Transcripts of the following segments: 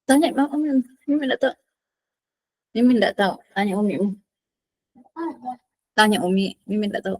Tanya Mak Umi. Mimin enggak tahu. Mimin enggak tahu. Tanya Umi. Tanya Umi. Mimin enggak tahu.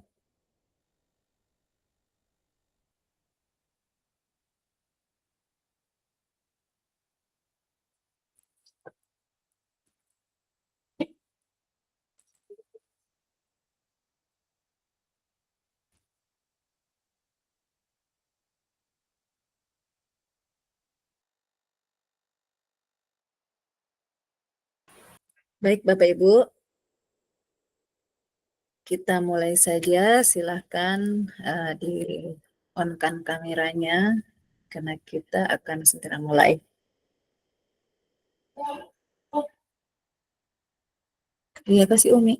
Baik Bapak Ibu, kita mulai saja. Silahkan di on-kan kameranya karena kita akan segera mulai. Iya kasih Umi.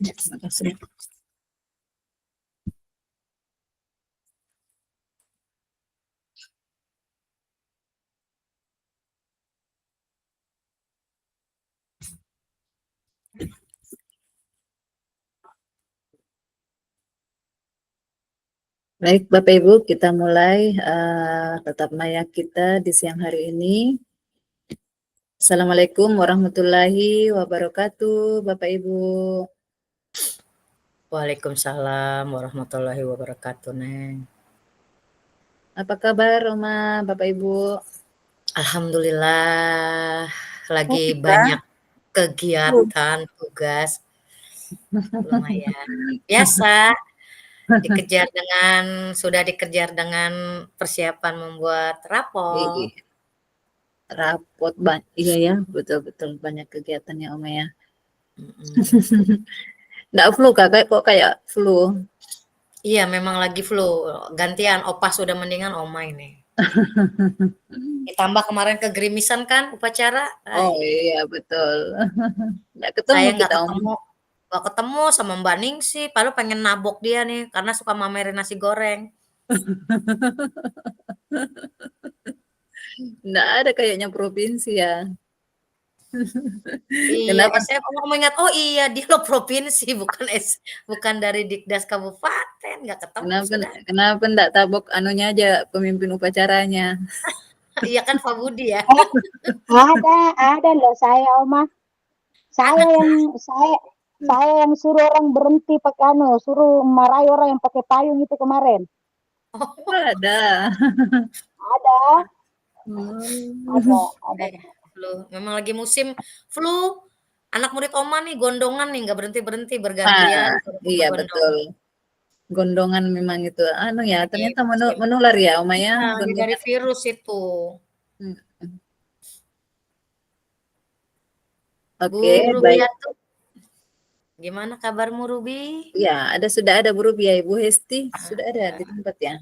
Ya, terima kasih. Baik Bapak Ibu, kita mulai tetap maya kita di siang hari ini. Assalamualaikum warahmatullahi wabarakatuh, Bapak Ibu. Waalaikumsalam warahmatullahi wabarakatuh, Neng. Apa kabar, Roma, Bapak Ibu? Alhamdulillah, lagi banyak kegiatan, tugas, lumayan. Biasa, sudah dikejar dengan persiapan membuat rapor. Iya, rapot iya ya, betul-betul banyak kegiatannya Oma ya. Nggak flu kakak, kok kayak flu? Iya, memang lagi flu. Gantian, Opa sudah mendingan Oma ini. Ditambah kemarin kegerimisan kan upacara. Oh iya, betul. Nggak ketemu Saya kita Om. nggak ketemu sama Mbak Ningsih, padahal pengen nabok dia nih karena suka mamerin nasi goreng. Nggak ada kayaknya provinsi ya. Iya, Kenapa? saya mau ingat, oh iya dia loh provinsi bukan dari Dikdas kabupaten, nggak ketemu Kenapa sudah. kenapa nggak tabok anunya aja pemimpin upacaranya? Iya kan Pak Budi ya. Ada loh saya Oma. Saya yang suruh orang berhenti pakai suruh marahi orang yang pakai payung itu kemarin. Oh, Ada. Ada, Hmm. ada. flu. Memang lagi musim flu. Anak murid Oma nih gondongan nih nggak berhenti bergantian Ah, iya gendong. betul. Gondongan memang itu ya, ternyata Musim. menular ya Oma ya, Nah, ini dari gondongan. virus itu. Hmm. Bu Oke, baik. Rubiatu, gimana kabarmu Ruby? Ya, sudah ada Bu Ruby ya, Ibu Hesti sudah ada di Ada. tempat ya.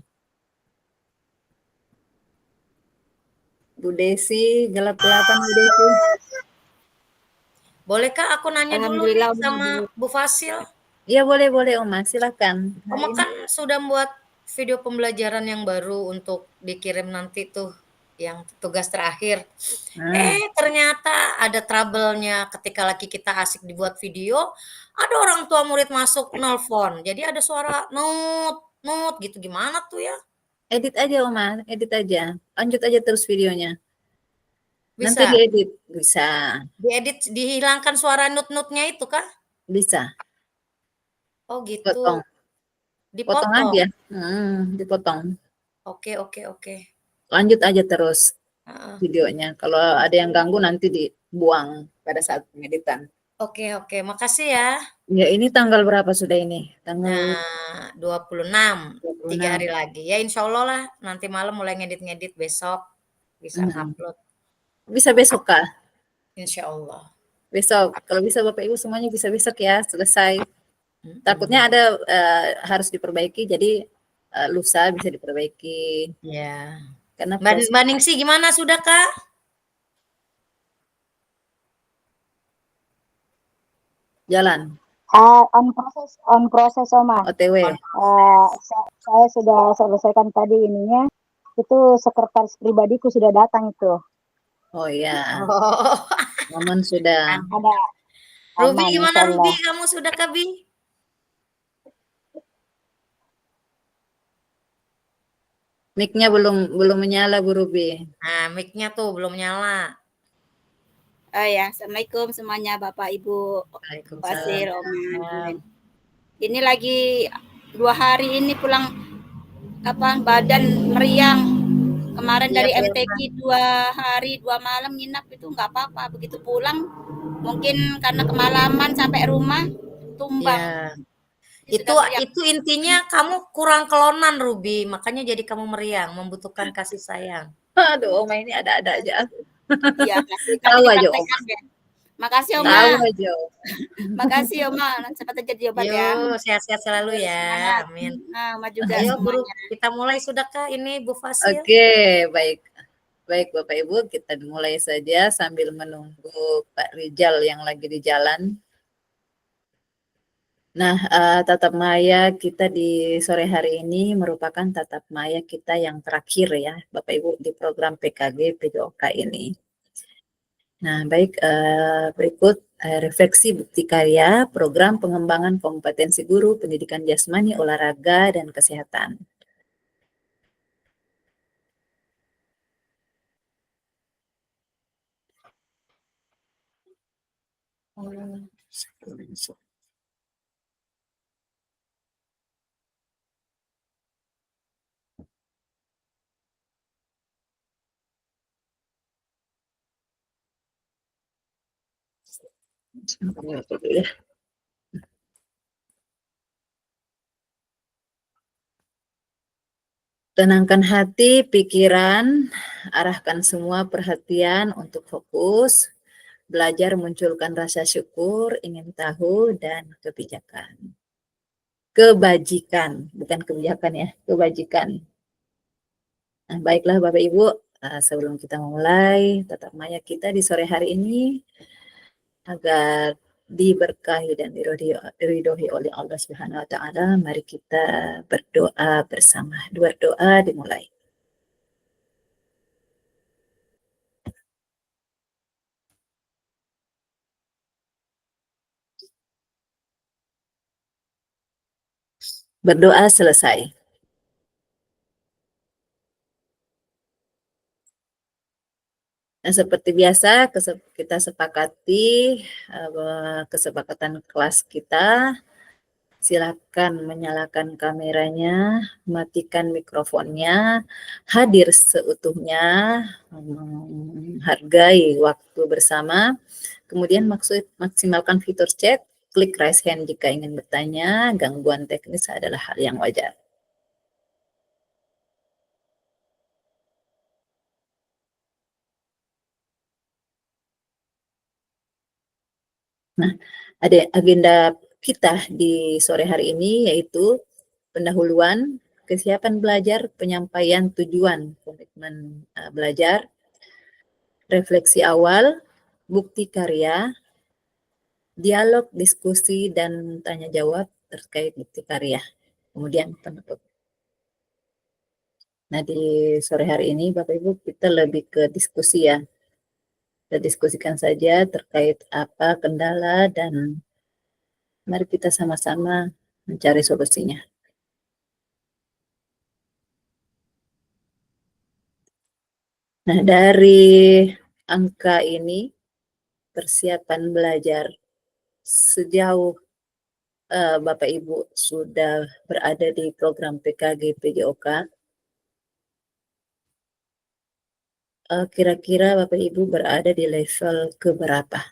Bu Desi, gelap-gelapan Bu Desi. Bolehkah aku nanya dulu nih sama Bu Fasil? Iya boleh Oma, silakan. Hari Oma ini. kan sudah membuat video pembelajaran yang baru untuk dikirim nanti tuh yang tugas terakhir. Nah, Ternyata ada trouble-nya ketika lagi kita asik dibuat video, ada orang tua murid masuk nelpon. Jadi ada suara nut, nut gitu. Gimana tuh ya? edit aja Oma, edit aja. Lanjut aja terus videonya. Nanti Bisa diedit, bisa, diedit, dihilangkan suara nut-nutnya itu kah? bisa. Oh gitu. Potong, potong Dipotong. aja. Dipotong. Oke, oke, oke. Lanjut aja terus Heeh. videonya. Kalau ada yang ganggu nanti dibuang pada saat pengeditan. Oke, oke. Makasih ya. Ya ini tanggal berapa sudah ini? Tanggal Nah, 26, 3 26. hari lagi. Ya insya Allah lah, nanti malam mulai ngedit-ngedit, besok bisa Hmm. ngupload. Bisa besok kah? Insya Allah. Besok. Kalau bisa Bapak Ibu semuanya bisa besok ya, selesai. Takutnya ada harus diperbaiki, jadi lusa bisa diperbaiki. Ya. Karena Mbak Ningsi gimana, sudah Kak? jalan On proses Oma. OTW. Saya sudah selesaikan tadi ininya. Itu sekretaris pribadiku sudah datang itu. Oh ya, Oh. namun sudah. Ada Ruby aman, gimana insyaallah. Ruby? Kamu sudah Kak Bi? Mic-nya belum menyala Bu Ruby. Nah, mic-nya tuh belum nyala. Oh ya, Assalamualaikum semuanya Bapak Ibu, Basir, Waalaikumsalam. Oma. Ini lagi 2 hari ini pulang badan meriang. Kemarin Iya, dari Bu MTQ 2 hari 2 malam nginap itu nggak apa-apa. Begitu pulang mungkin karena kemalaman sampai rumah tumbang. Ya. Ini sudah meriang. Itu intinya kamu kurang kelonan Ruby, makanya jadi kamu meriang, membutuhkan kasih sayang. Aduh, Oma ini ada-ada aja. Iya, nanti Tahu aja Oma. dipraktekkan deh. Makasih Iya. Oma. Tahu aja. Makasih Oma, cepat aja jadi obat ya. Yuk, sehat-sehat selalu ya. Semangat. Amin. Nah, Oma juga Ayo guru, semuanya. kita mulai sudah Kak ini Bu Fasil. Oke, baik. Baik Bapak Ibu, kita mulai saja sambil menunggu Pak Rijal yang lagi di jalan. Nah, tatap maya kita di sore hari ini merupakan tatap maya kita yang terakhir ya, Bapak Ibu, di program PKG PJOK ini. Nah, baik, berikut refleksi bukti karya program pengembangan kompetensi guru pendidikan jasmani, olahraga, dan kesehatan. Tenangkan hati, pikiran, arahkan semua perhatian untuk fokus, belajar munculkan rasa syukur, ingin tahu, dan kebijakan. Kebajikan, bukan kebijakan ya, kebajikan. Nah, baiklah Bapak Ibu, sebelum kita memulai tatap maya kita di sore hari ini, agar diberkahi dan diridhoi oleh Allah Subhanahu wa taala, mari kita berdoa bersama. Dua doa dimulai. Berdoa selesai. Nah, seperti biasa kita sepakati kesepakatan kelas kita. Silakan menyalakan kameranya, matikan mikrofonnya, hadir seutuhnya, menghargai waktu bersama. Kemudian maksimalkan fitur chat, klik raise hand jika ingin bertanya. Gangguan teknis adalah hal yang wajar. Nah, ada agenda kita di sore hari ini yaitu pendahuluan, kesiapan belajar, penyampaian tujuan komitmen belajar, refleksi awal, bukti karya, dialog, diskusi, dan tanya jawab terkait bukti karya. Kemudian penutup. Nah, di sore hari ini Bapak Ibu kita lebih ke diskusi ya. Kita diskusikan saja terkait apa kendala dan mari kita sama-sama mencari solusinya. Nah, dari angka ini, persiapan belajar sejauh Bapak Ibu sudah berada di program PKG PJOK, kira-kira Bapak Ibu berada di level keberapa?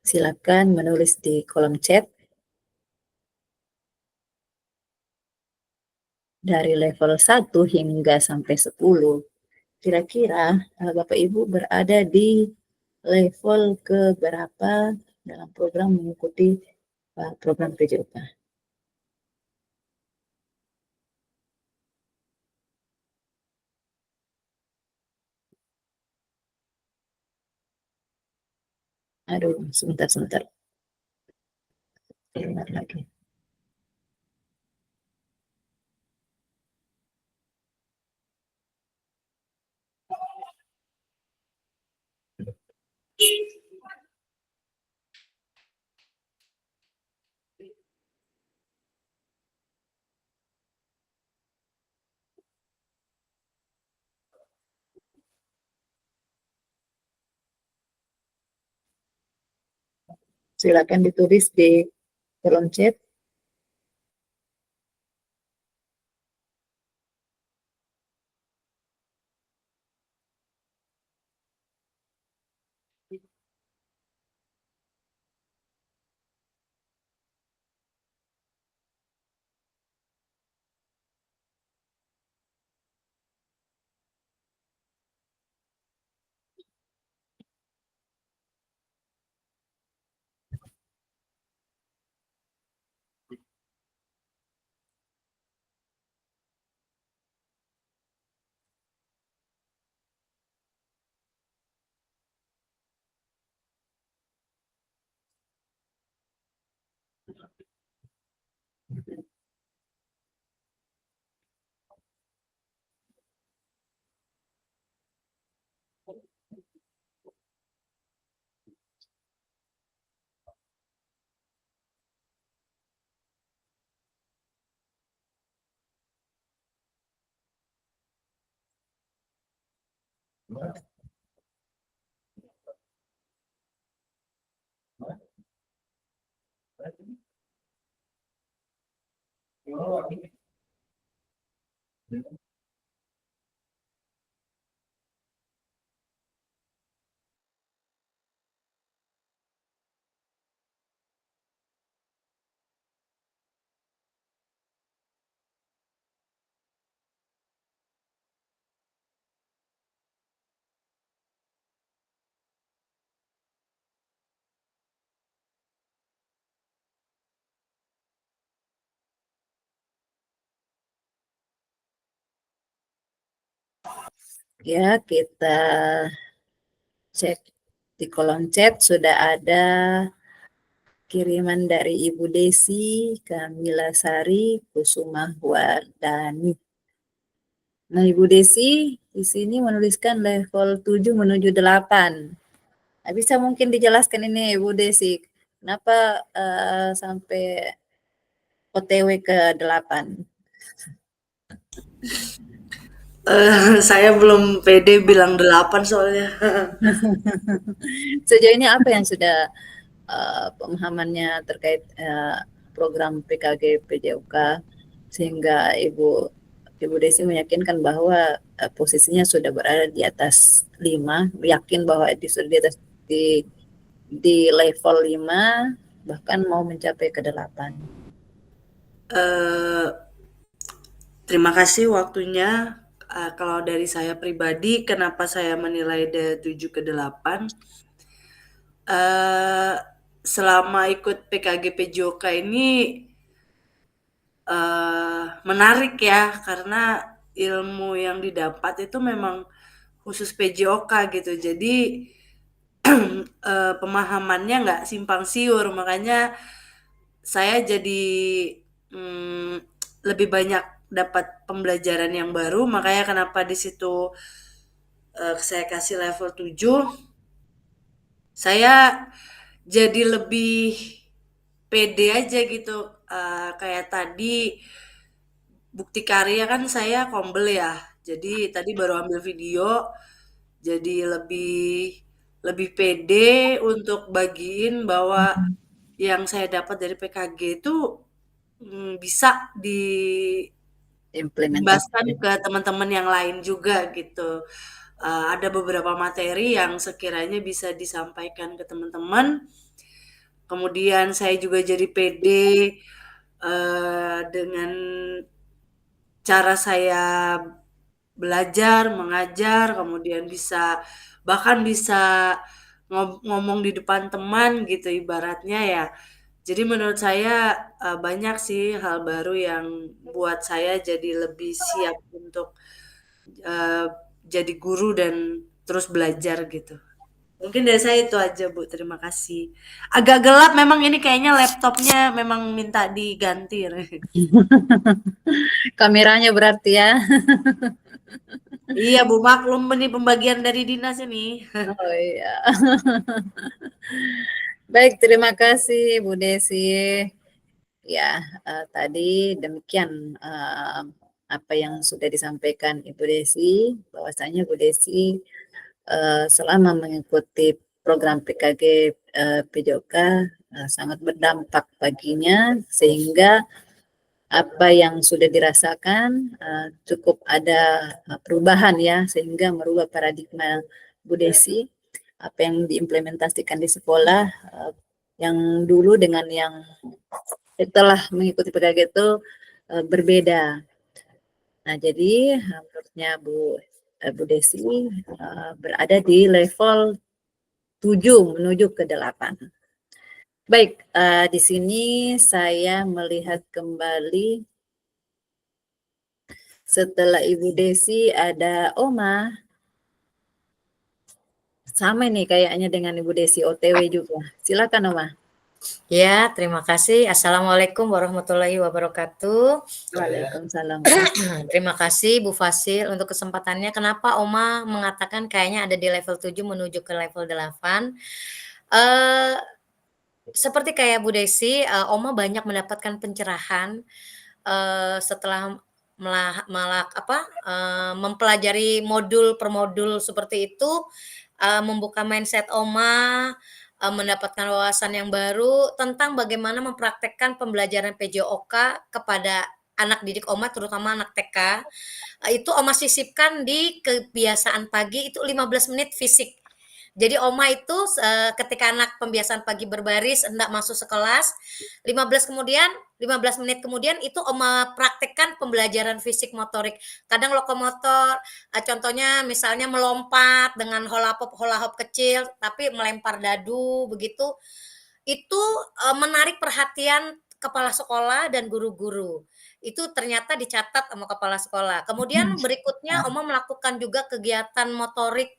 Silakan menulis di kolom chat. Dari level 1 hingga sampai 10, kira-kira Bapak Ibu berada di level keberapa dalam program mengikuti program PJOK. Aduh, sebentar. Keluar lagi. Silakan ditulis di kolom chat. Ya, kita cek di kolom chat sudah ada kiriman dari Ibu Desi, Kamila Sari, Kusuma Wardani. Nah, Ibu Desi di sini menuliskan level 7 menuju 8. Nah, bisa mungkin dijelaskan ini Ibu Desi, kenapa sampai OTW ke 8? Saya belum pede bilang 8 soalnya. Sejauh ini apa yang sudah pemahamannya terkait program PKG PJOK sehingga Ibu Desi meyakinkan bahwa posisinya sudah berada di atas 5, yakin bahwa sudah di atas di level 5, bahkan mau mencapai ke 8. Terima kasih waktunya. Kalau dari saya pribadi, kenapa saya menilai dari 7 ke 8? Selama ikut PKG PJOK ini menarik ya, karena ilmu yang didapat itu memang khusus PJOK gitu. Jadi pemahamannya nggak simpang siur, makanya saya jadi lebih banyak dapat pembelajaran yang baru, makanya kenapa di situ saya kasih level 7. Saya jadi lebih pede aja gitu. Kayak tadi bukti karya kan saya kombel ya. Jadi tadi baru ambil video, jadi lebih pede untuk bagiin bahwa yang saya dapat dari PKG itu bisa diimbaskan ke teman-teman yang lain juga gitu. Ada beberapa materi yang sekiranya bisa disampaikan ke teman-teman. Kemudian saya juga jadi pede dengan cara saya belajar, mengajar, kemudian bahkan bisa ngomong di depan teman gitu ibaratnya ya. Jadi menurut saya banyak sih hal baru yang buat saya jadi lebih siap untuk eh, jadi guru dan terus belajar gitu. Mungkin dari saya itu aja Bu, terima kasih. Agak gelap memang ini kayaknya laptopnya memang minta diganti. Kameranya berarti ya. Iya Bu, maklum ini pembagian dari dinas ini. Oh iya. Baik, terima kasih Bu Desi. Ya, tadi demikian apa yang sudah disampaikan Ibu Desi, bahwasanya Bu Desi selama mengikuti program PKG PJOK sangat berdampak baginya, sehingga apa yang sudah dirasakan cukup ada perubahan ya, sehingga merubah paradigma Bu Desi, apa yang diimplementasikan di sekolah yang dulu dengan yang setelah mengikuti PKG itu berbeda. Nah, jadi menurutnya Bu Desi berada di level 7 menuju ke 8. Baik, di sini saya melihat kembali setelah Ibu Desi ada Oma. Sama nih kayaknya dengan Ibu Desi, OTW juga. Silakan Oma. Ya, terima kasih. Assalamualaikum warahmatullahi wabarakatuh. Waalaikumsalam. Terima kasih Bu Fasil untuk kesempatannya. Kenapa Oma mengatakan kayaknya ada di level 7 menuju ke level 8? Seperti kayak Bu Desi, Oma banyak mendapatkan pencerahan setelah mempelajari modul per modul seperti itu, membuka mindset Oma, mendapatkan wawasan yang baru tentang bagaimana mempraktekkan pembelajaran PJOK kepada anak didik Oma, terutama anak TK. Itu Oma sisipkan di kebiasaan pagi itu 15 menit fisik. Jadi Oma itu ketika anak pembiasaan pagi berbaris hendak masuk sekelas, 15 menit kemudian itu Oma praktekkan pembelajaran fisik motorik. Kadang lokomotor, contohnya misalnya melompat dengan hula hop kecil, tapi melempar dadu begitu. Itu menarik perhatian kepala sekolah dan guru-guru. Itu ternyata dicatat sama kepala sekolah. Kemudian berikutnya Oma melakukan juga kegiatan motorik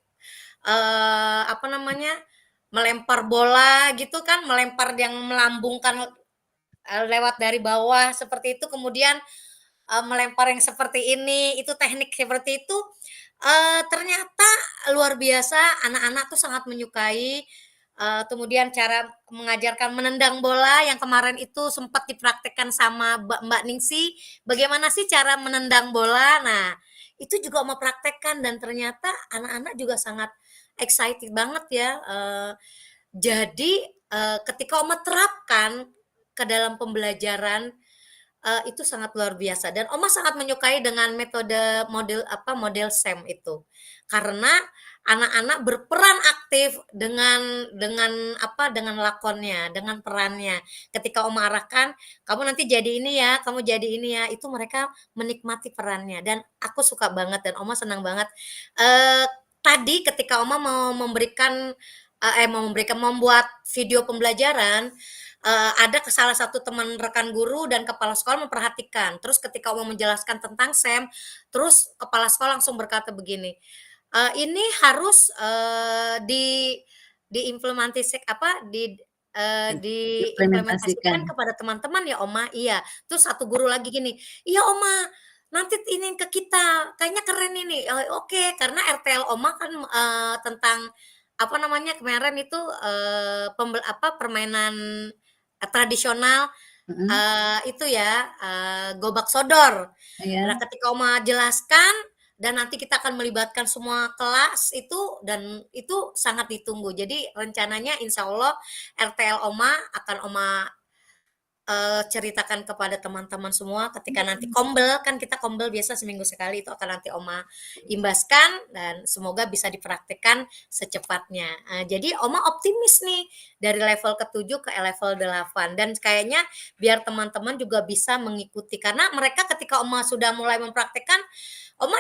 melempar bola gitu kan, melempar yang melambungkan lewat dari bawah seperti itu, kemudian melempar yang seperti ini, itu teknik seperti itu ternyata luar biasa, anak-anak tuh sangat menyukai. Kemudian cara mengajarkan menendang bola yang kemarin itu sempat dipraktekkan sama Mbak Ningsi, bagaimana sih cara menendang bola? Nah, itu juga mau praktekkan dan ternyata anak-anak juga sangat excited banget ya. Jadi ketika Oma terapkan ke dalam pembelajaran itu sangat luar biasa dan Oma sangat menyukai dengan metode model SEM itu. Karena anak-anak berperan aktif dengan lakonnya, dengan perannya. Ketika Oma arahkan, "Kamu nanti jadi ini ya, kamu jadi ini ya." Itu mereka menikmati perannya dan aku suka banget dan Oma senang banget. Tadi ketika Oma membuat video pembelajaran, ada salah satu teman rekan guru dan kepala sekolah memperhatikan. Terus ketika Oma menjelaskan tentang SEM, terus kepala sekolah langsung berkata begini, "Ini harus diimplementasikan Implementasikan. kepada teman-teman ya Oma." Iya. Terus satu guru lagi gini, "Iya Oma, nanti ini ke kita, kayaknya keren ini." Oke, karena RTL Oma kan tentang kemarin itu permainan tradisional itu ya, gobak sodor. Nah, Ya. ketika Oma jelaskan dan nanti kita akan melibatkan semua kelas itu dan itu sangat ditunggu. Jadi rencananya insya Allah RTL Oma akan Oma ceritakan kepada teman-teman semua ketika nanti kombel, kan kita kombel biasa seminggu sekali, itu akan nanti Oma imbaskan dan semoga bisa dipraktikkan secepatnya. Jadi Oma optimis nih dari level ke-7 ke level 8 dan kayaknya biar teman-teman juga bisa mengikuti karena mereka ketika Oma sudah mulai mempraktikkan Oma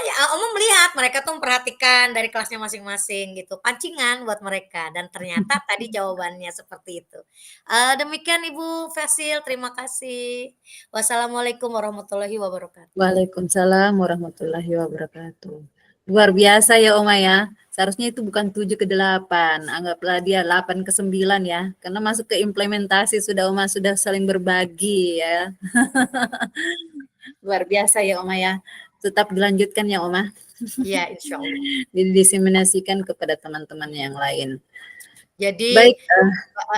melihat mereka tuh memperhatikan dari kelasnya masing-masing gitu, pancingan buat mereka dan ternyata tadi jawabannya seperti itu. Demikian Ibu Fasil, terima kasih. Wassalamualaikum warahmatullahi wabarakatuh. Waalaikumsalam warahmatullahi wabarakatuh. Luar biasa ya Oma ya. Seharusnya itu bukan 7 ke 8, anggaplah dia 8 ke 9 ya. Karena masuk ke implementasi sudah Oma sudah saling berbagi ya. Luar biasa ya Oma ya. Tetap dilanjutkan ya Oma. Iya, insya Allah. Didiseminasikan kepada teman-teman yang lain. Jadi Baik,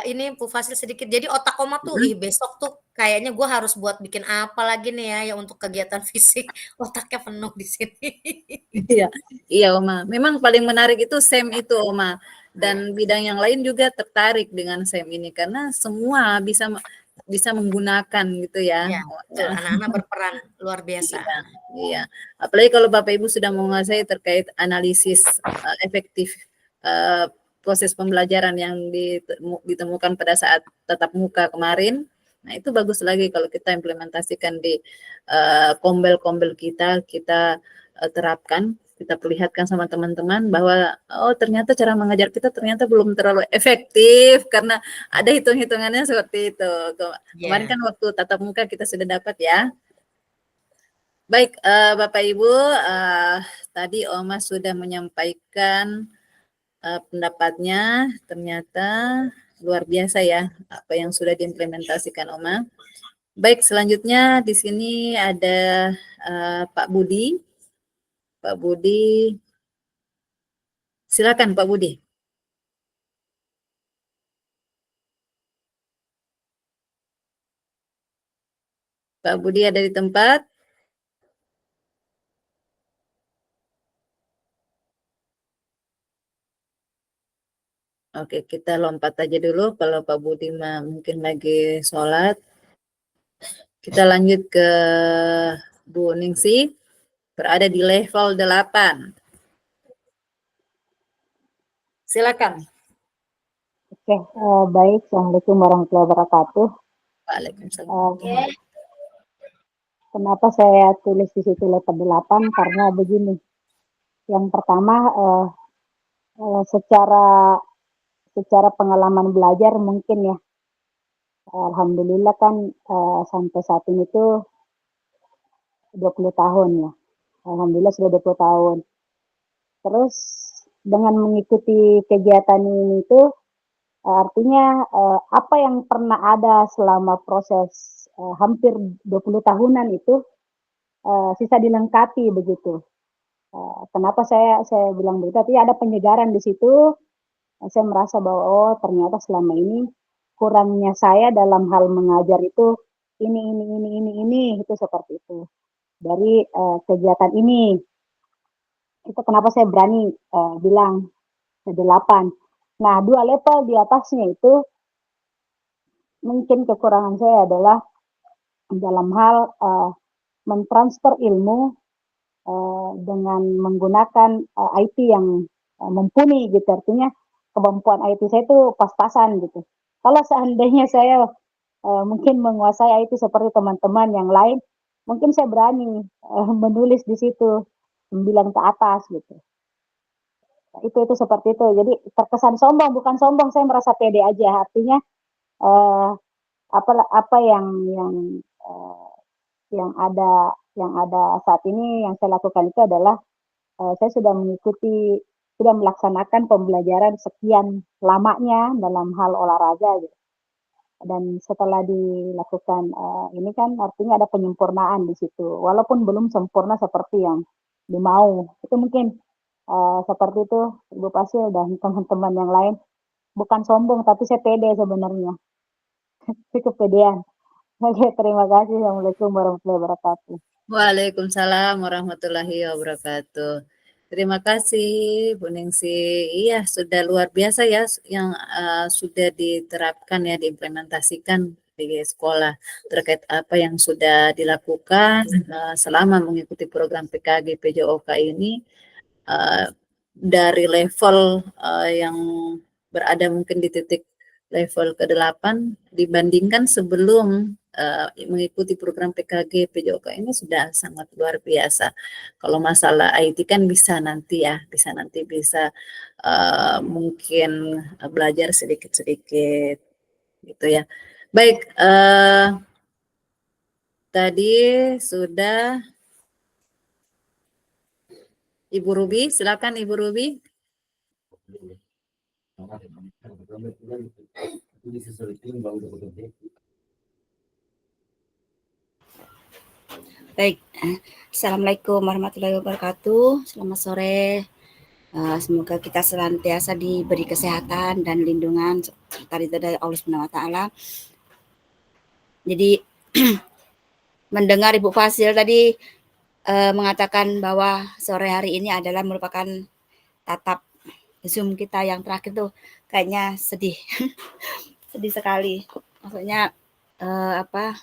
ini Bu Fasil sedikit. Jadi otak Oma tuh, ih besok tuh kayaknya gue harus buat bikin apa lagi nih ya untuk kegiatan fisik. Otaknya penuh di sini. iya, iya Oma. Memang paling menarik itu SEM itu Oma. Dan bidang yang lain juga tertarik dengan SEM ini karena semua bisa menggunakan gitu ya. Iya, betul. Anak-anak berperan luar biasa. Iya, iya. Apalagi kalau Bapak Ibu sudah menguasai terkait analisis efektif proses pembelajaran yang ditemukan pada saat tatap muka kemarin. Nah, itu bagus lagi kalau kita implementasikan di kombel-kombel kita terapkan, kita perlihatkan sama teman-teman bahwa oh ternyata cara mengajar kita ternyata belum terlalu efektif karena ada hitung-hitungannya seperti itu. Kemarin kan waktu tatap muka kita sudah dapat ya. Baik, Bapak Ibu, tadi Oma sudah menyampaikan pendapatnya, ternyata luar biasa ya apa yang sudah diimplementasikan Oma. Baik, selanjutnya di sini ada Pak Budi. Pak Budi, silakan Pak Budi. Pak Budi ada di tempat? Oke, kita lompat aja dulu. Kalau Pak Budi mungkin lagi sholat. Kita lanjut ke Bu Ningsi, berada di level 8. Silakan. Oke, baik. Assalamualaikum warahmatullahi wabarakatuh. Waalaikumsalam. Kenapa saya tulis di situ level 8? Karena begini. Yang pertama, secara pengalaman belajar mungkin ya. Alhamdulillah kan sampai saat ini tuh 20 tahun ya. Alhamdulillah sudah 20 tahun. Terus dengan mengikuti kegiatan ini tuh artinya apa yang pernah ada selama proses hampir 20 tahunan itu sisa dilengkapi begitu. Kenapa saya bilang begitu? Tapi ada penyegaran di situ. Saya merasa bahwa oh ternyata selama ini kurangnya saya dalam hal mengajar itu ini itu seperti itu. Dari kegiatan ini itu kenapa saya berani bilang 8. Nah, 2 level di atasnya itu mungkin kekurangan saya adalah dalam hal mentransfer ilmu dengan menggunakan IT yang mumpuni gitu. Artinya kemampuan IT saya itu pas-pasan gitu. Kalau seandainya saya mungkin menguasai IT seperti teman-teman yang lain, mungkin saya berani menulis di situ 9 ke atas gitu. Itu seperti itu. Jadi terkesan sombong, bukan sombong, saya merasa pede aja. Artinya apa yang ada saat ini yang saya lakukan itu adalah saya sudah melaksanakan pembelajaran sekian lamanya dalam hal olahraga gitu. Dan setelah dilakukan ini kan artinya ada penyempurnaan di situ. Walaupun belum sempurna seperti yang dimau. Itu mungkin seperti itu Ibu Fasil dan teman-teman yang lain. Bukan sombong tapi saya pede sebenarnya. Itu kepedean. Oke, terima kasih. Assalamualaikum warahmatullahi wabarakatuh. Waalaikumsalam warahmatullahi wabarakatuh. Terima kasih Bu Ningsi. Iya, sudah luar biasa ya yang sudah diterapkan ya, diimplementasikan di sekolah terkait apa yang sudah dilakukan selama mengikuti program PKG PJOK ini dari level yang berada mungkin di titik level ke-8 dibandingkan sebelum mengikuti program PKG PJOK ini sudah sangat luar biasa. Kalau masalah IT kan bisa nanti bisa mungkin belajar sedikit-sedikit gitu ya. Baik, tadi sudah Ibu Ruby, silakan Ibu Ruby. Baik, Assalamualaikum warahmatullahi wabarakatuh. Selamat sore. Semoga kita senantiasa diberi kesehatan dan lindungan serta ridha dari Allah Subhanahu wa taala. Jadi mendengar Ibu Fasil tadi mengatakan bahwa sore hari ini adalah merupakan tatap Zoom kita yang terakhir tuh, kayaknya sedih. Sedih sekali. Maksudnya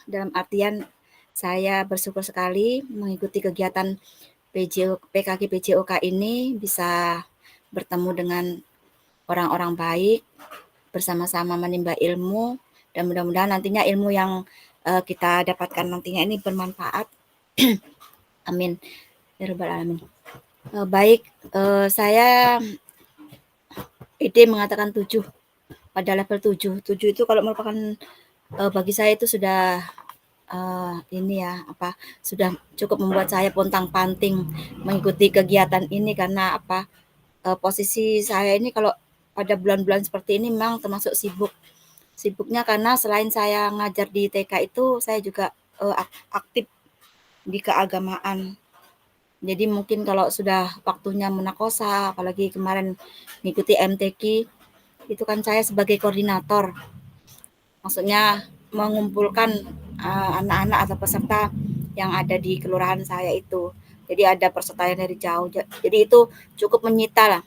dalam artian saya bersyukur sekali mengikuti kegiatan PKG PJOK ini, bisa bertemu dengan orang-orang baik, bersama-sama menimba ilmu, dan mudah-mudahan nantinya ilmu yang kita dapatkan nantinya ini bermanfaat. Amin. Ya Rabbal Alamin. Baik, saya PD mengatakan 7 pada level 7. 7 itu kalau merupakan bagi saya itu sudah sudah cukup membuat saya pontang-panting mengikuti kegiatan ini, karena posisi saya ini kalau pada bulan-bulan seperti ini memang termasuk sibuknya, karena selain saya ngajar di TK itu saya juga aktif di keagamaan. Jadi mungkin kalau sudah waktunya menakosa, apalagi kemarin mengikuti MTQ, itu kan saya sebagai koordinator, maksudnya mengumpulkan anak-anak atau peserta yang ada di kelurahan saya itu. Jadi ada peserta yang dari jauh. Jadi itu cukup menyita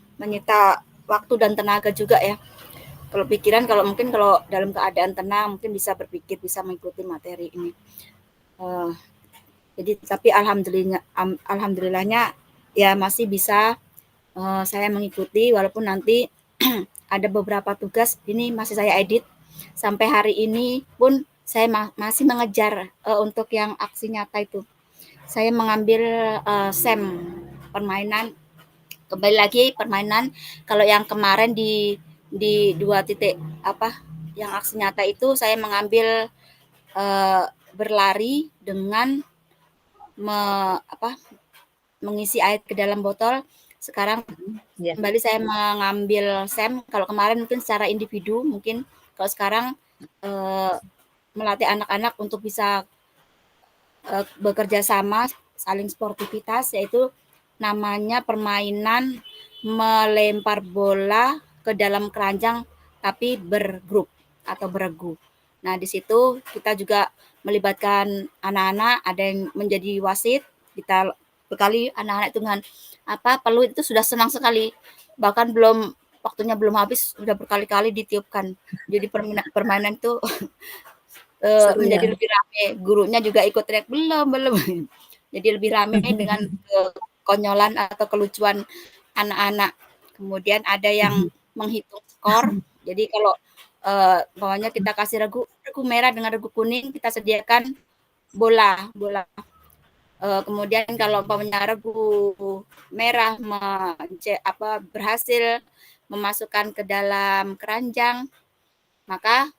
waktu dan tenaga juga ya. Kalau pikiran, kalau dalam keadaan tenang mungkin bisa berpikir, bisa mengikuti materi ini. Jadi tapi alhamdulillahnya ya masih bisa saya mengikuti, walaupun nanti ada beberapa tugas ini masih saya edit. Sampai hari ini pun saya masih mengejar untuk yang aksi nyata itu. Saya mengambil SEM permainan, kembali lagi permainan. Kalau yang kemarin di 2 titik yang aksi nyata itu saya mengambil berlari dengan mengisi air ke dalam botol. Sekarang kembali saya mengambil SEM. Kalau kemarin mungkin secara individu, mungkin kalau sekarang melatih anak-anak untuk bisa bekerja sama, saling sportivitas, yaitu namanya permainan melempar bola ke dalam keranjang tapi bergrup atau beregu. Nah, di situ kita juga melibatkan anak-anak, ada yang menjadi wasit. Kita bekali anak-anak itu dengan peluit, itu sudah senang sekali. Bahkan waktunya belum habis sudah berkali-kali ditiupkan. Jadi permainan itu menjadi lebih ramai. Gurunya juga ikut teriak belum. Jadi lebih ramai dengan konyolan atau kelucuan anak-anak. Kemudian ada yang menghitung skor. Jadi kalau pokoknya kita kasih regu merah dengan regu kuning, kita sediakan bola. Kemudian kalau umpamanya regu merah berhasil memasukkan ke dalam keranjang, maka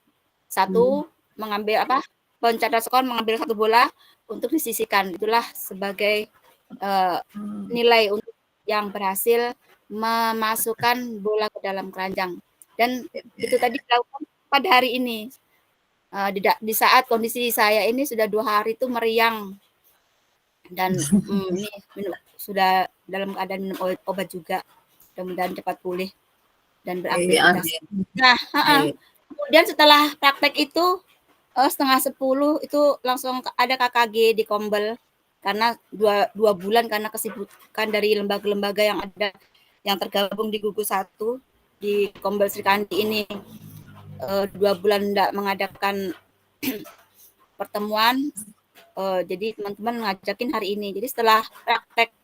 satu mengambil pencatat skor mengambil 1 bola untuk disisihkan. Itulah sebagai nilai untuk yang berhasil memasukkan bola ke dalam keranjang. Dan itu tadi dilakukan pada hari ini. Di saat kondisi saya ini sudah 2 hari itu meriang, dan ini sudah dalam keadaan minum obat juga. Mudah-mudahan cepat pulih dan beraktivitas. Nah, kemudian setelah praktek itu 9:30 itu langsung ada KKG di Kombel, karena 2 bulan karena kesibukan dari lembaga-lembaga yang ada yang tergabung di gugus 1 di Kombel Sri Kandi ini. 2 bulan tidak mengadakan pertemuan, jadi teman-teman ngajakin hari ini. Jadi setelah praktek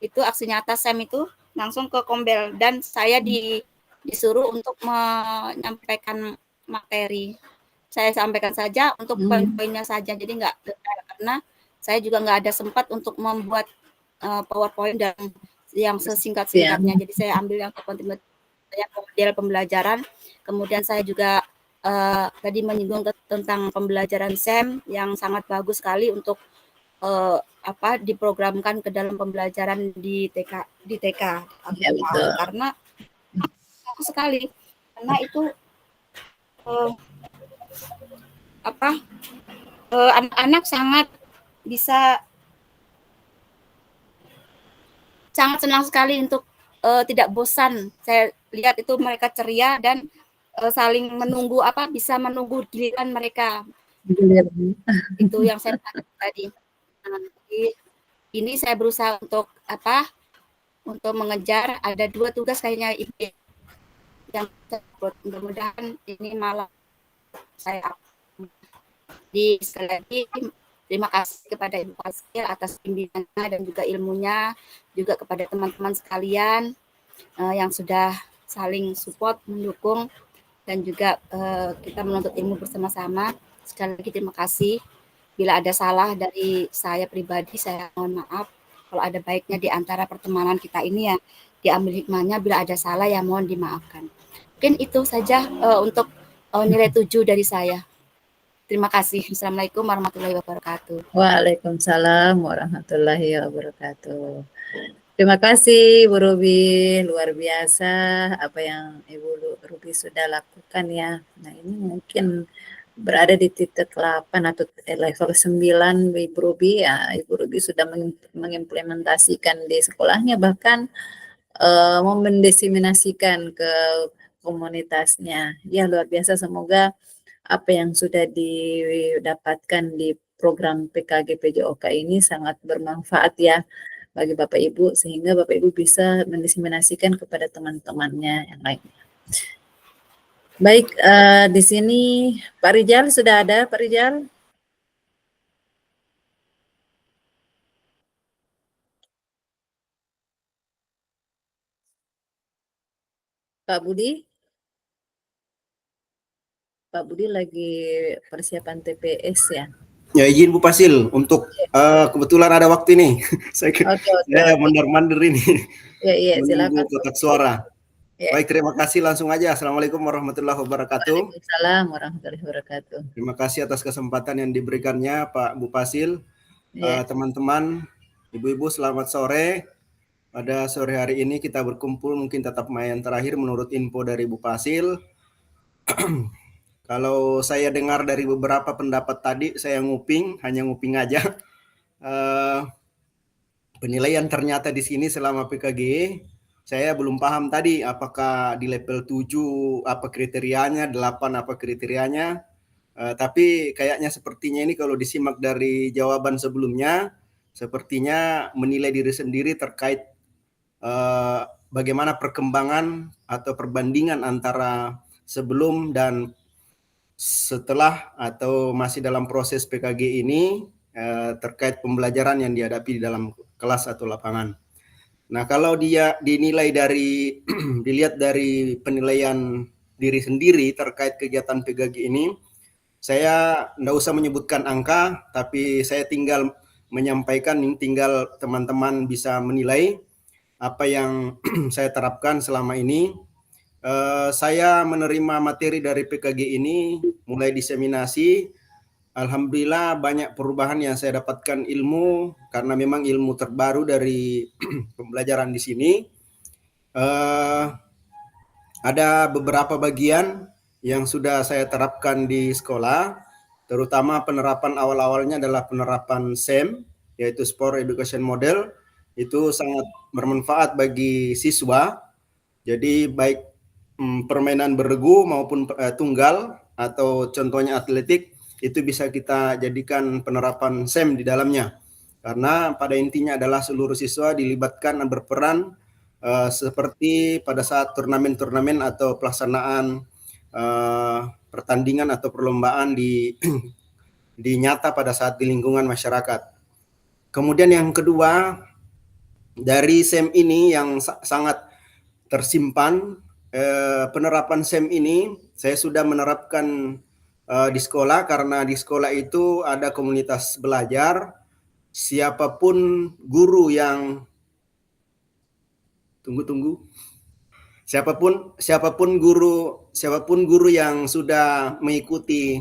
itu aksi nyata SEM itu langsung ke Kombel, dan saya disuruh untuk menyampaikan materi. Saya sampaikan saja untuk poin-poinnya saja, jadi nggak detail karena saya juga nggak ada sempat untuk membuat PowerPoint dan yang sesingkat-singkatnya. Jadi saya ambil yang terpenting, model pembelajaran. Kemudian saya juga tadi menyinggung tentang pembelajaran SEM yang sangat bagus sekali untuk diprogramkan ke dalam pembelajaran di TK. Ya, betul. Karena bagus sekali, karena itu anak-anak sangat senang sekali untuk tidak bosan. Saya lihat itu mereka ceria dan saling menunggu bisa menunggu giliran mereka. Itu yang saya tadi. Nah, ini saya berusaha untuk untuk mengejar. Ada 2 tugas kayaknya yang mudah-mudahan ini malam saya. Di sekali lagi terima kasih kepada Ibu Pasil atas bimbingannya dan juga ilmunya, juga kepada teman-teman sekalian yang sudah saling support, mendukung, dan juga kita menuntut ilmu bersama-sama. Sekali lagi terima kasih. Bila ada salah dari saya pribadi, saya mohon maaf. Kalau ada baiknya di antara pertemanan kita ini ya diambil hikmahnya, bila ada salah ya mohon dimaafkan. Mungkin itu saja untuk nilai 7 dari saya. Terima kasih. Assalamualaikum warahmatullahi wabarakatuh. Waalaikumsalam warahmatullahi wabarakatuh. Terima kasih Bu Ruby, luar biasa apa yang Ibu Ruby sudah lakukan ya. Nah ini mungkin berada di titik 8 atau level 9 Ibu Ruby ya. Ibu Ruby sudah mengimplementasikan di sekolahnya, bahkan mau mendiseminasikan ke komunitasnya. Ya luar biasa, semoga apa yang sudah didapatkan di program PKG PJOK ini sangat bermanfaat ya bagi Bapak Ibu, sehingga Bapak Ibu bisa mendiseminasikan kepada teman-temannya yang lainnya. Baik, di sini Pak Rijal sudah ada, Pak Rijal? Pak Budi? Pak Budi lagi persiapan TPS ya? Ya izin Bu Pasil untuk kebetulan ada waktu ini. Saya mandar-mandir ini. Ya, silakan. Kotak suara. Ya. Baik, terima kasih, langsung aja. Assalamualaikum warahmatullahi wabarakatuh. Waalaikumsalam warahmatullahi wabarakatuh. Terima kasih atas kesempatan yang diberikannya Pak Bu Pasil. Teman-teman, ibu-ibu selamat sore. Pada sore hari ini kita berkumpul mungkin tatap muka yang terakhir menurut info dari Bu Pasil. Kalau saya dengar dari beberapa pendapat tadi, saya hanya nguping aja. Penilaian ternyata di sini selama PKG, saya belum paham tadi apakah di level 7 apa kriterianya, 8 apa kriterianya. Tapi kayaknya sepertinya ini kalau disimak dari jawaban sebelumnya, sepertinya menilai diri sendiri terkait bagaimana perkembangan atau perbandingan antara sebelum dan setelah atau masih dalam proses PKG ini terkait pembelajaran yang dihadapi di dalam kelas atau lapangan. Nah, kalau dia dinilai dari dilihat dari penilaian diri sendiri terkait kegiatan PKG ini, saya tidak usah menyebutkan angka, tapi saya tinggal menyampaikan, tinggal teman-teman bisa menilai apa yang saya terapkan selama ini. Saya menerima materi dari PKG ini, mulai diseminasi. Alhamdulillah banyak perubahan yang saya dapatkan ilmu, karena memang ilmu terbaru dari pembelajaran di sini. Ada beberapa bagian yang sudah saya terapkan di sekolah, terutama penerapan awal-awalnya adalah penerapan SEM, yaitu Sport Education Model. Itu sangat bermanfaat bagi siswa. Jadi baik permainan beregu maupun tunggal atau contohnya atletik, itu bisa kita jadikan penerapan SEM di dalamnya. Karena pada intinya adalah seluruh siswa dilibatkan dan berperan seperti pada saat turnamen-turnamen atau pelaksanaan pertandingan atau perlombaan di nyata pada saat di lingkungan masyarakat. Kemudian yang kedua, dari SEM ini yang sangat tersimpan penerapan SEM ini saya sudah menerapkan di sekolah, karena di sekolah itu ada komunitas belajar. Siapapun guru yang siapapun guru yang sudah mengikuti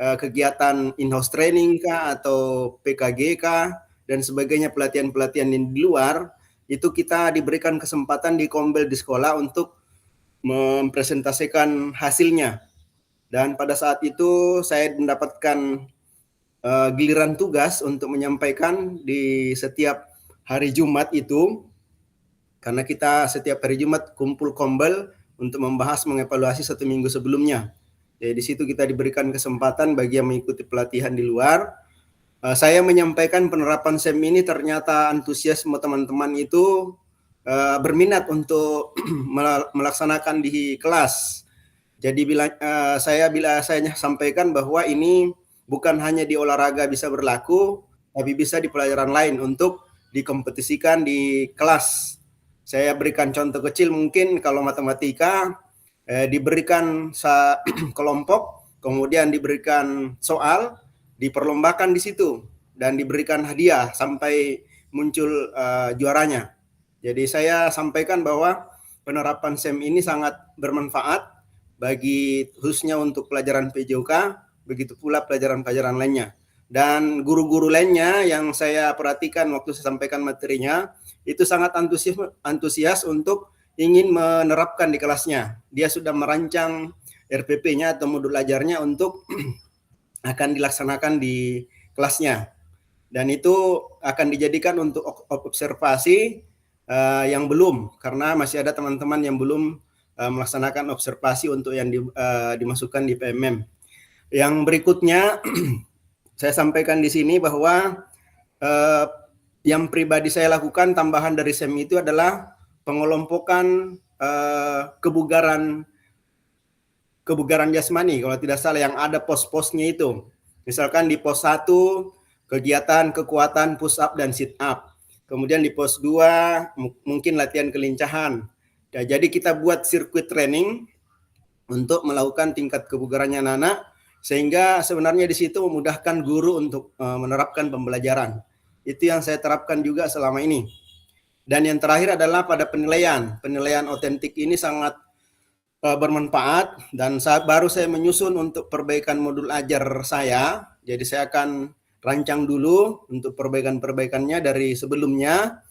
kegiatan in-house training kah atau PKG kah dan sebagainya, pelatihan-pelatihan di luar, itu kita diberikan kesempatan di Kombel di sekolah untuk mempresentasikan hasilnya. Dan pada saat itu saya mendapatkan giliran tugas untuk menyampaikan di setiap hari Jumat itu, karena kita setiap hari Jumat kumpul Kombel untuk membahas mengevaluasi 1 minggu sebelumnya. Jadi di situ kita diberikan kesempatan bagi yang mengikuti pelatihan di luar. Saya menyampaikan penerapan SEM ini, ternyata antusiasme teman-teman itu berminat untuk melaksanakan di kelas. Jadi bila saya sampaikan bahwa ini bukan hanya di olahraga bisa berlaku, tapi bisa di pelajaran lain untuk dikompetisikan di kelas. Saya berikan contoh kecil, mungkin kalau matematika diberikan kelompok, kemudian diberikan soal, diperlombakan di situ, dan diberikan hadiah sampai muncul juaranya. Jadi saya sampaikan bahwa penerapan SEM ini sangat bermanfaat bagi khususnya untuk pelajaran PJOK, begitu pula pelajaran-pelajaran lainnya. Dan guru-guru lainnya yang saya perhatikan waktu saya sampaikan materinya, itu sangat antusias untuk ingin menerapkan di kelasnya. Dia sudah merancang RPP-nya atau modul ajarnya untuk akan dilaksanakan di kelasnya. Dan itu akan dijadikan untuk observasi yang belum, karena masih ada teman-teman yang belum melaksanakan observasi untuk yang dimasukkan di PMM. Yang berikutnya saya sampaikan di sini bahwa yang pribadi saya lakukan tambahan dari SEM itu adalah pengelompokan kebugaran jasmani, kalau tidak salah, yang ada pos-posnya itu. Misalkan di pos 1 kegiatan kekuatan push up dan sit up. Kemudian di pos 2 mungkin latihan kelincahan. Nah, jadi kita buat sirkuit training untuk melakukan tingkat kebugarannya anak-anak, sehingga sebenarnya di situ memudahkan guru untuk menerapkan pembelajaran. Itu yang saya terapkan juga selama ini. Dan yang terakhir adalah pada penilaian. Penilaian otentik ini sangat bermanfaat, dan baru saya menyusun untuk perbaikan modul ajar saya. Jadi saya akan rancang dulu untuk perbaikan-perbaikannya dari sebelumnya,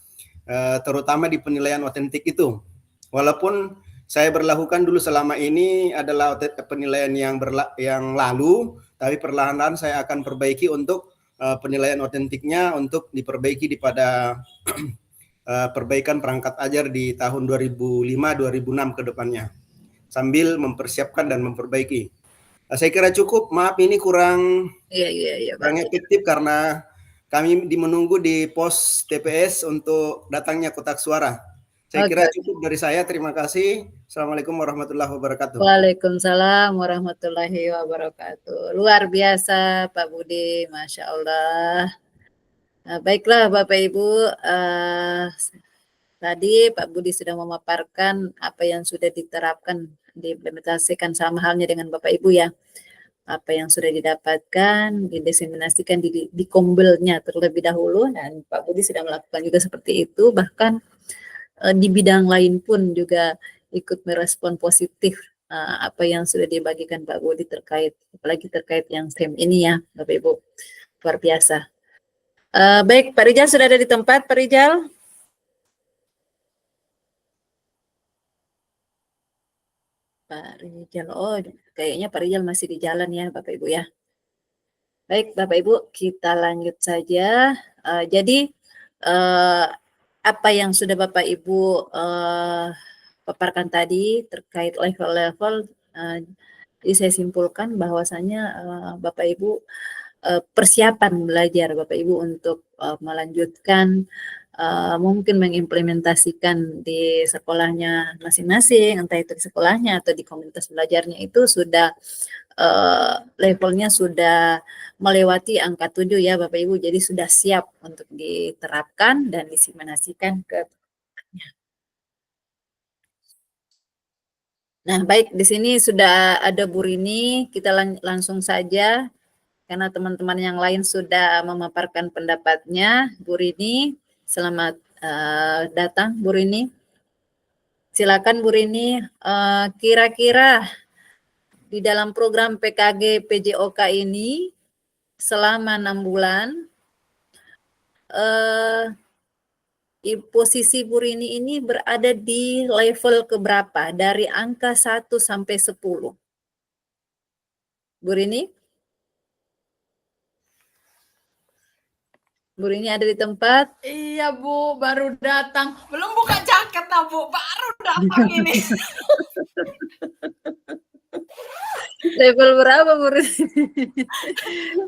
terutama di penilaian otentik itu. Walaupun saya berlakukan dulu selama ini adalah penilaian yang lalu, tapi perlahan-lahan saya akan perbaiki untuk penilaian otentiknya untuk diperbaiki pada perbaikan perangkat ajar di tahun 2005-2006 ke depannya, sambil mempersiapkan dan memperbaiki. Saya kira cukup. Maaf ini kurang efektif karena kami menunggu di pos TPS untuk datangnya kotak suara. Saya kira cukup dari saya. Terima kasih. Assalamualaikum warahmatullahi wabarakatuh. Waalaikumsalam warahmatullahi wabarakatuh. Luar biasa Pak Budi, Masya Allah. Baiklah Bapak Ibu, tadi Pak Budi sudah memaparkan apa yang sudah diterapkan, diimplementasikan sama halnya dengan Bapak Ibu ya. Apa yang sudah didapatkan, didiseminasikan di Kombelnya terlebih dahulu, dan Pak Budi sudah melakukan juga seperti itu. Bahkan di bidang lain pun juga ikut merespon positif apa yang sudah dibagikan Pak Budi terkait, apalagi terkait yang SEM ini ya Bapak Ibu, luar biasa. Baik, Pak Rijal sudah ada di tempat, Pak Rijal? Pak Rijal, oh kayaknya Pak Rijal masih di jalan ya Bapak Ibu ya. Baik Bapak Ibu, kita lanjut saja. Jadi apa yang sudah Bapak Ibu paparkan tadi terkait level-level, jadi saya simpulkan bahwasanya Bapak Ibu persiapan belajar Bapak Ibu untuk melanjutkan mungkin mengimplementasikan di sekolahnya masing-masing, entah itu di sekolahnya atau di komunitas belajarnya, itu sudah levelnya sudah melewati angka 7 ya Bapak Ibu, jadi sudah siap untuk diterapkan dan disimulasikan ke Nah, baik, di sini sudah ada Bu Rini, kita langsung saja karena teman-teman yang lain sudah memaparkan pendapatnya. Bu Rini, selamat datang Bu Rini. Silakan Bu Rini, kira-kira di dalam program PKG PJOK ini selama 6 bulan, posisi Bu Rini ini berada di level keberapa? Dari angka 1 sampai 10. Bu Rini? Bu Rini ada di tempat? Iya Bu, baru datang. Belum buka jaket nah Bu, baru datang ini. Level berapa Bu Rini?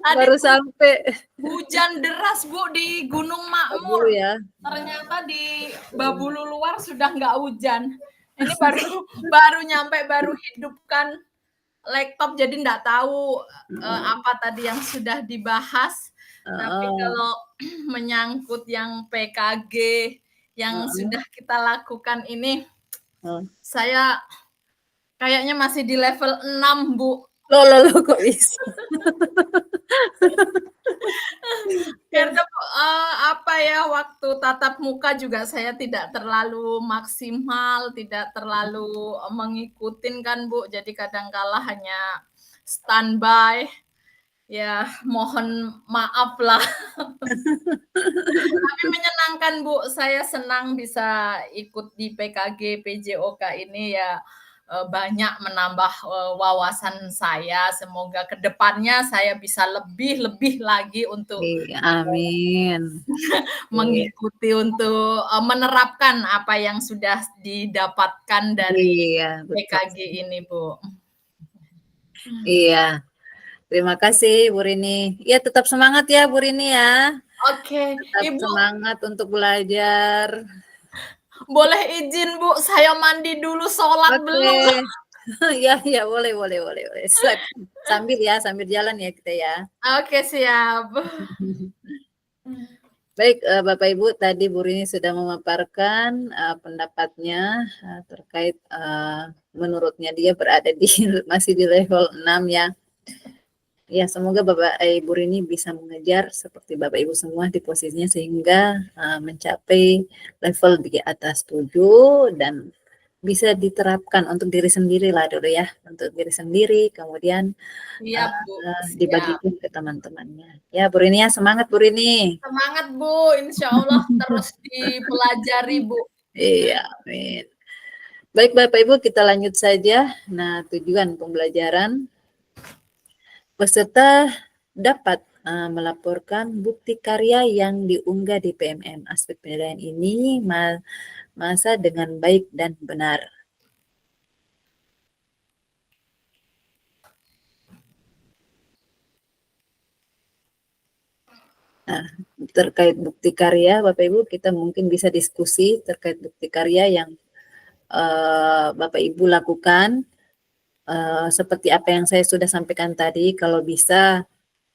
Baru sampai. Hujan deras Bu di Gunung Makmur. Dulu ya. Ternyata di Babulu luar sudah nggak hujan. Ini baru nyampe, baru hidupkan laptop, jadi nggak tahu apa tadi yang sudah dibahas. Tapi kalau menyangkut yang PKG yang sudah kita lakukan ini, saya kayaknya masih di level 6, Bu. Loh, kok bisa? Karena apa ya, waktu tatap muka juga saya tidak terlalu maksimal, tidak terlalu mengikutin kan Bu. Jadi kadangkala hanya standby. Ya, mohon maaf lah. Tapi menyenangkan Bu, saya senang bisa ikut di PKG PJOK ini ya. Banyak menambah wawasan saya. Semoga ke depannya saya bisa lebih lagi untuk amin. mengikuti untuk menerapkan apa yang sudah didapatkan dari PKG ini, Bu. Iya. Terima kasih Bu Rini. Ya, tetap semangat ya Bu Rini ya. Oke, tetap Ibu semangat untuk belajar. Boleh izin Bu, saya mandi dulu, sholat belum. Ya, boleh. Sambil jalan ya kita ya. Oke, siap. Baik, Bapak Ibu, tadi Bu Rini sudah memaparkan pendapatnya terkait menurutnya dia berada masih di level 6 ya. Ya, semoga Bapak Ibu Rini bisa mengejar seperti Bapak Ibu semua di posisinya sehingga mencapai level di atas 7 dan bisa diterapkan untuk diri sendiri lah dulu ya, untuk diri sendiri, kemudian dibagikan ke teman-temannya. Ya, Bu Rini ya, semangat Bu Rini. Semangat Bu, insya Allah terus dipelajari Bu. Iya, amin. Baik Bapak Ibu, kita lanjut saja. Nah, tujuan pembelajaran. Peserta dapat melaporkan bukti karya yang diunggah di PMM. Aspek penilaian ini masa dengan baik dan benar. Nah, terkait bukti karya, Bapak Ibu, kita mungkin bisa diskusi terkait bukti karya yang Bapak Ibu lakukan. Seperti apa yang saya sudah sampaikan tadi, kalau bisa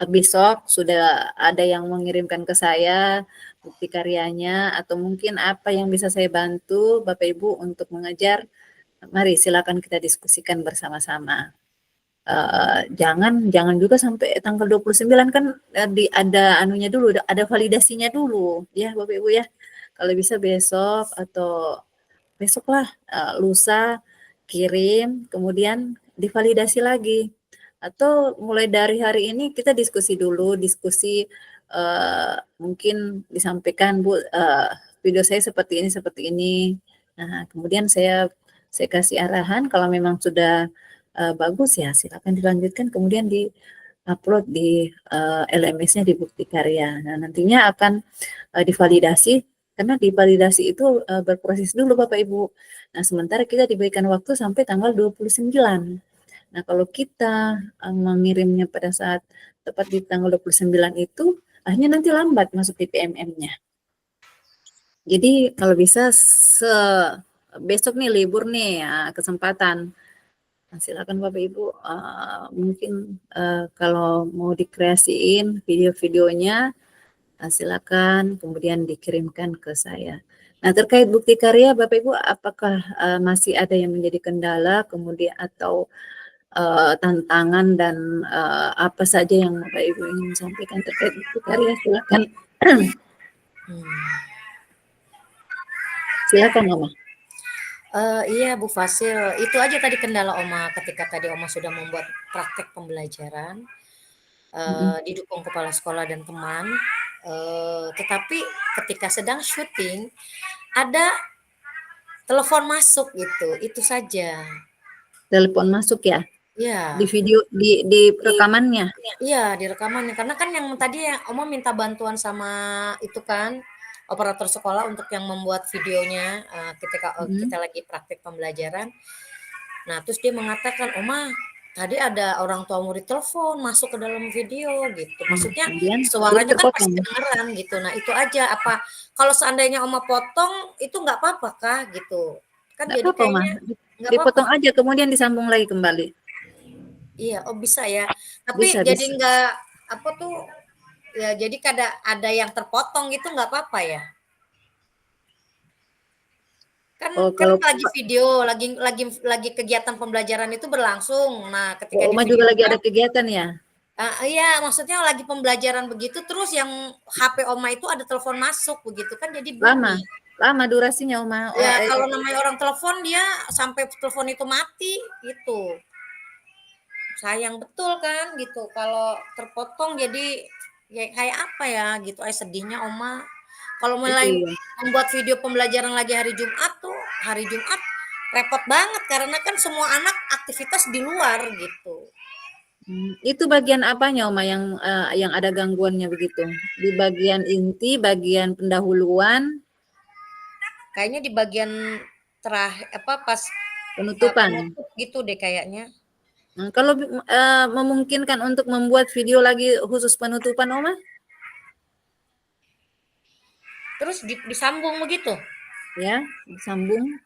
besok sudah ada yang mengirimkan ke saya bukti karyanya atau mungkin apa yang bisa saya bantu Bapak Ibu untuk mengejar, mari silakan kita diskusikan bersama-sama. Jangan juga sampai tanggal 29 kan ada anunya dulu, ada validasinya dulu ya Bapak Ibu ya. Kalau bisa besok atau besoklah, lusa kirim, kemudian divalidasi lagi. Atau mulai dari hari ini kita diskusi dulu, mungkin disampaikan Bu, video saya seperti ini. Nah, kemudian saya kasih arahan kalau memang sudah bagus ya silakan dilanjutkan, kemudian di-upload di LMS-nya di bukti karya. Nah, nantinya akan divalidasi. Karena divalidasi itu berproses dulu Bapak Ibu. Nah, sementara kita diberikan waktu sampai tanggal 29. Nah, kalau kita mengirimnya pada saat tepat di tanggal 29 itu, akhirnya nanti lambat masuk di PMM-nya. Jadi kalau bisa besok nih libur nih ya, kesempatan. Nah, silakan Bapak Ibu, mungkin kalau mau dikreasiin video-videonya, silakan kemudian dikirimkan ke saya. Nah, terkait bukti karya Bapak Ibu, apakah masih ada yang menjadi kendala kemudian atau tantangan dan apa saja yang Bapak Ibu ingin sampaikan terkait bukti karya? Silakan. Silakan, Oma. Iya Bu Fasil, itu aja tadi kendala Oma ketika tadi Oma sudah membuat praktek pembelajaran, didukung kepala sekolah dan teman, tetapi ketika sedang syuting ada telepon masuk gitu, itu saja. Telepon masuk ya? Iya. Di video, di rekamannya? Iya, di rekamannya. Karena kan yang tadi ya Oma minta bantuan sama itu kan, operator sekolah untuk yang membuat videonya, ketika kita lagi praktek pembelajaran. Nah, terus dia mengatakan, "Oma, tadi ada orang tua murid telepon masuk ke dalam video," gitu. Maksudnya Kemudian suaranya kan pasti terpotong. kedengeran gitu. Nah, itu aja, apa kalau seandainya Oma potong, itu nggak apa-apa kah? Gitu. Kan Nggak jadi apa-apa, Oma. kayaknya nggak Dipotong apa-apa. aja, kemudian disambung lagi kembali. Iya, oh bisa ya. Tapi Bisa, jadi bisa. nggak apa tuh ya jadi ada yang terpotong gitu nggak apa-apa ya? Kan Oh, kan kalau lagi video, lagi kegiatan pembelajaran itu berlangsung. Nah, ketika di Oma juga lagi ada videokan kegiatan ya? iya, maksudnya lagi pembelajaran begitu, terus yang HP Oma itu ada telepon masuk begitu kan jadi Lama, bunyi. lama durasinya, Oma. Ya kalau namanya orang telepon dia sampai telepon itu mati gitu. Sayang betul kan gitu kalau terpotong jadi ya kayak apa ya gitu sedihnya Oma. Kalau mulai Iya. membuat video pembelajaran lagi hari Jumat tuh, hari Jumat repot banget karena kan semua anak aktivitas di luar gitu. Itu bagian apanya, Oma, yang ada gangguannya begitu? Di bagian inti, bagian pendahuluan, Kayaknya di bagian terakhir pas penutupan. penutup gitu deh kayaknya. Kalau memungkinkan untuk membuat video lagi khusus penutupan, Oma? Terus disambung begitu? Ya, disambung.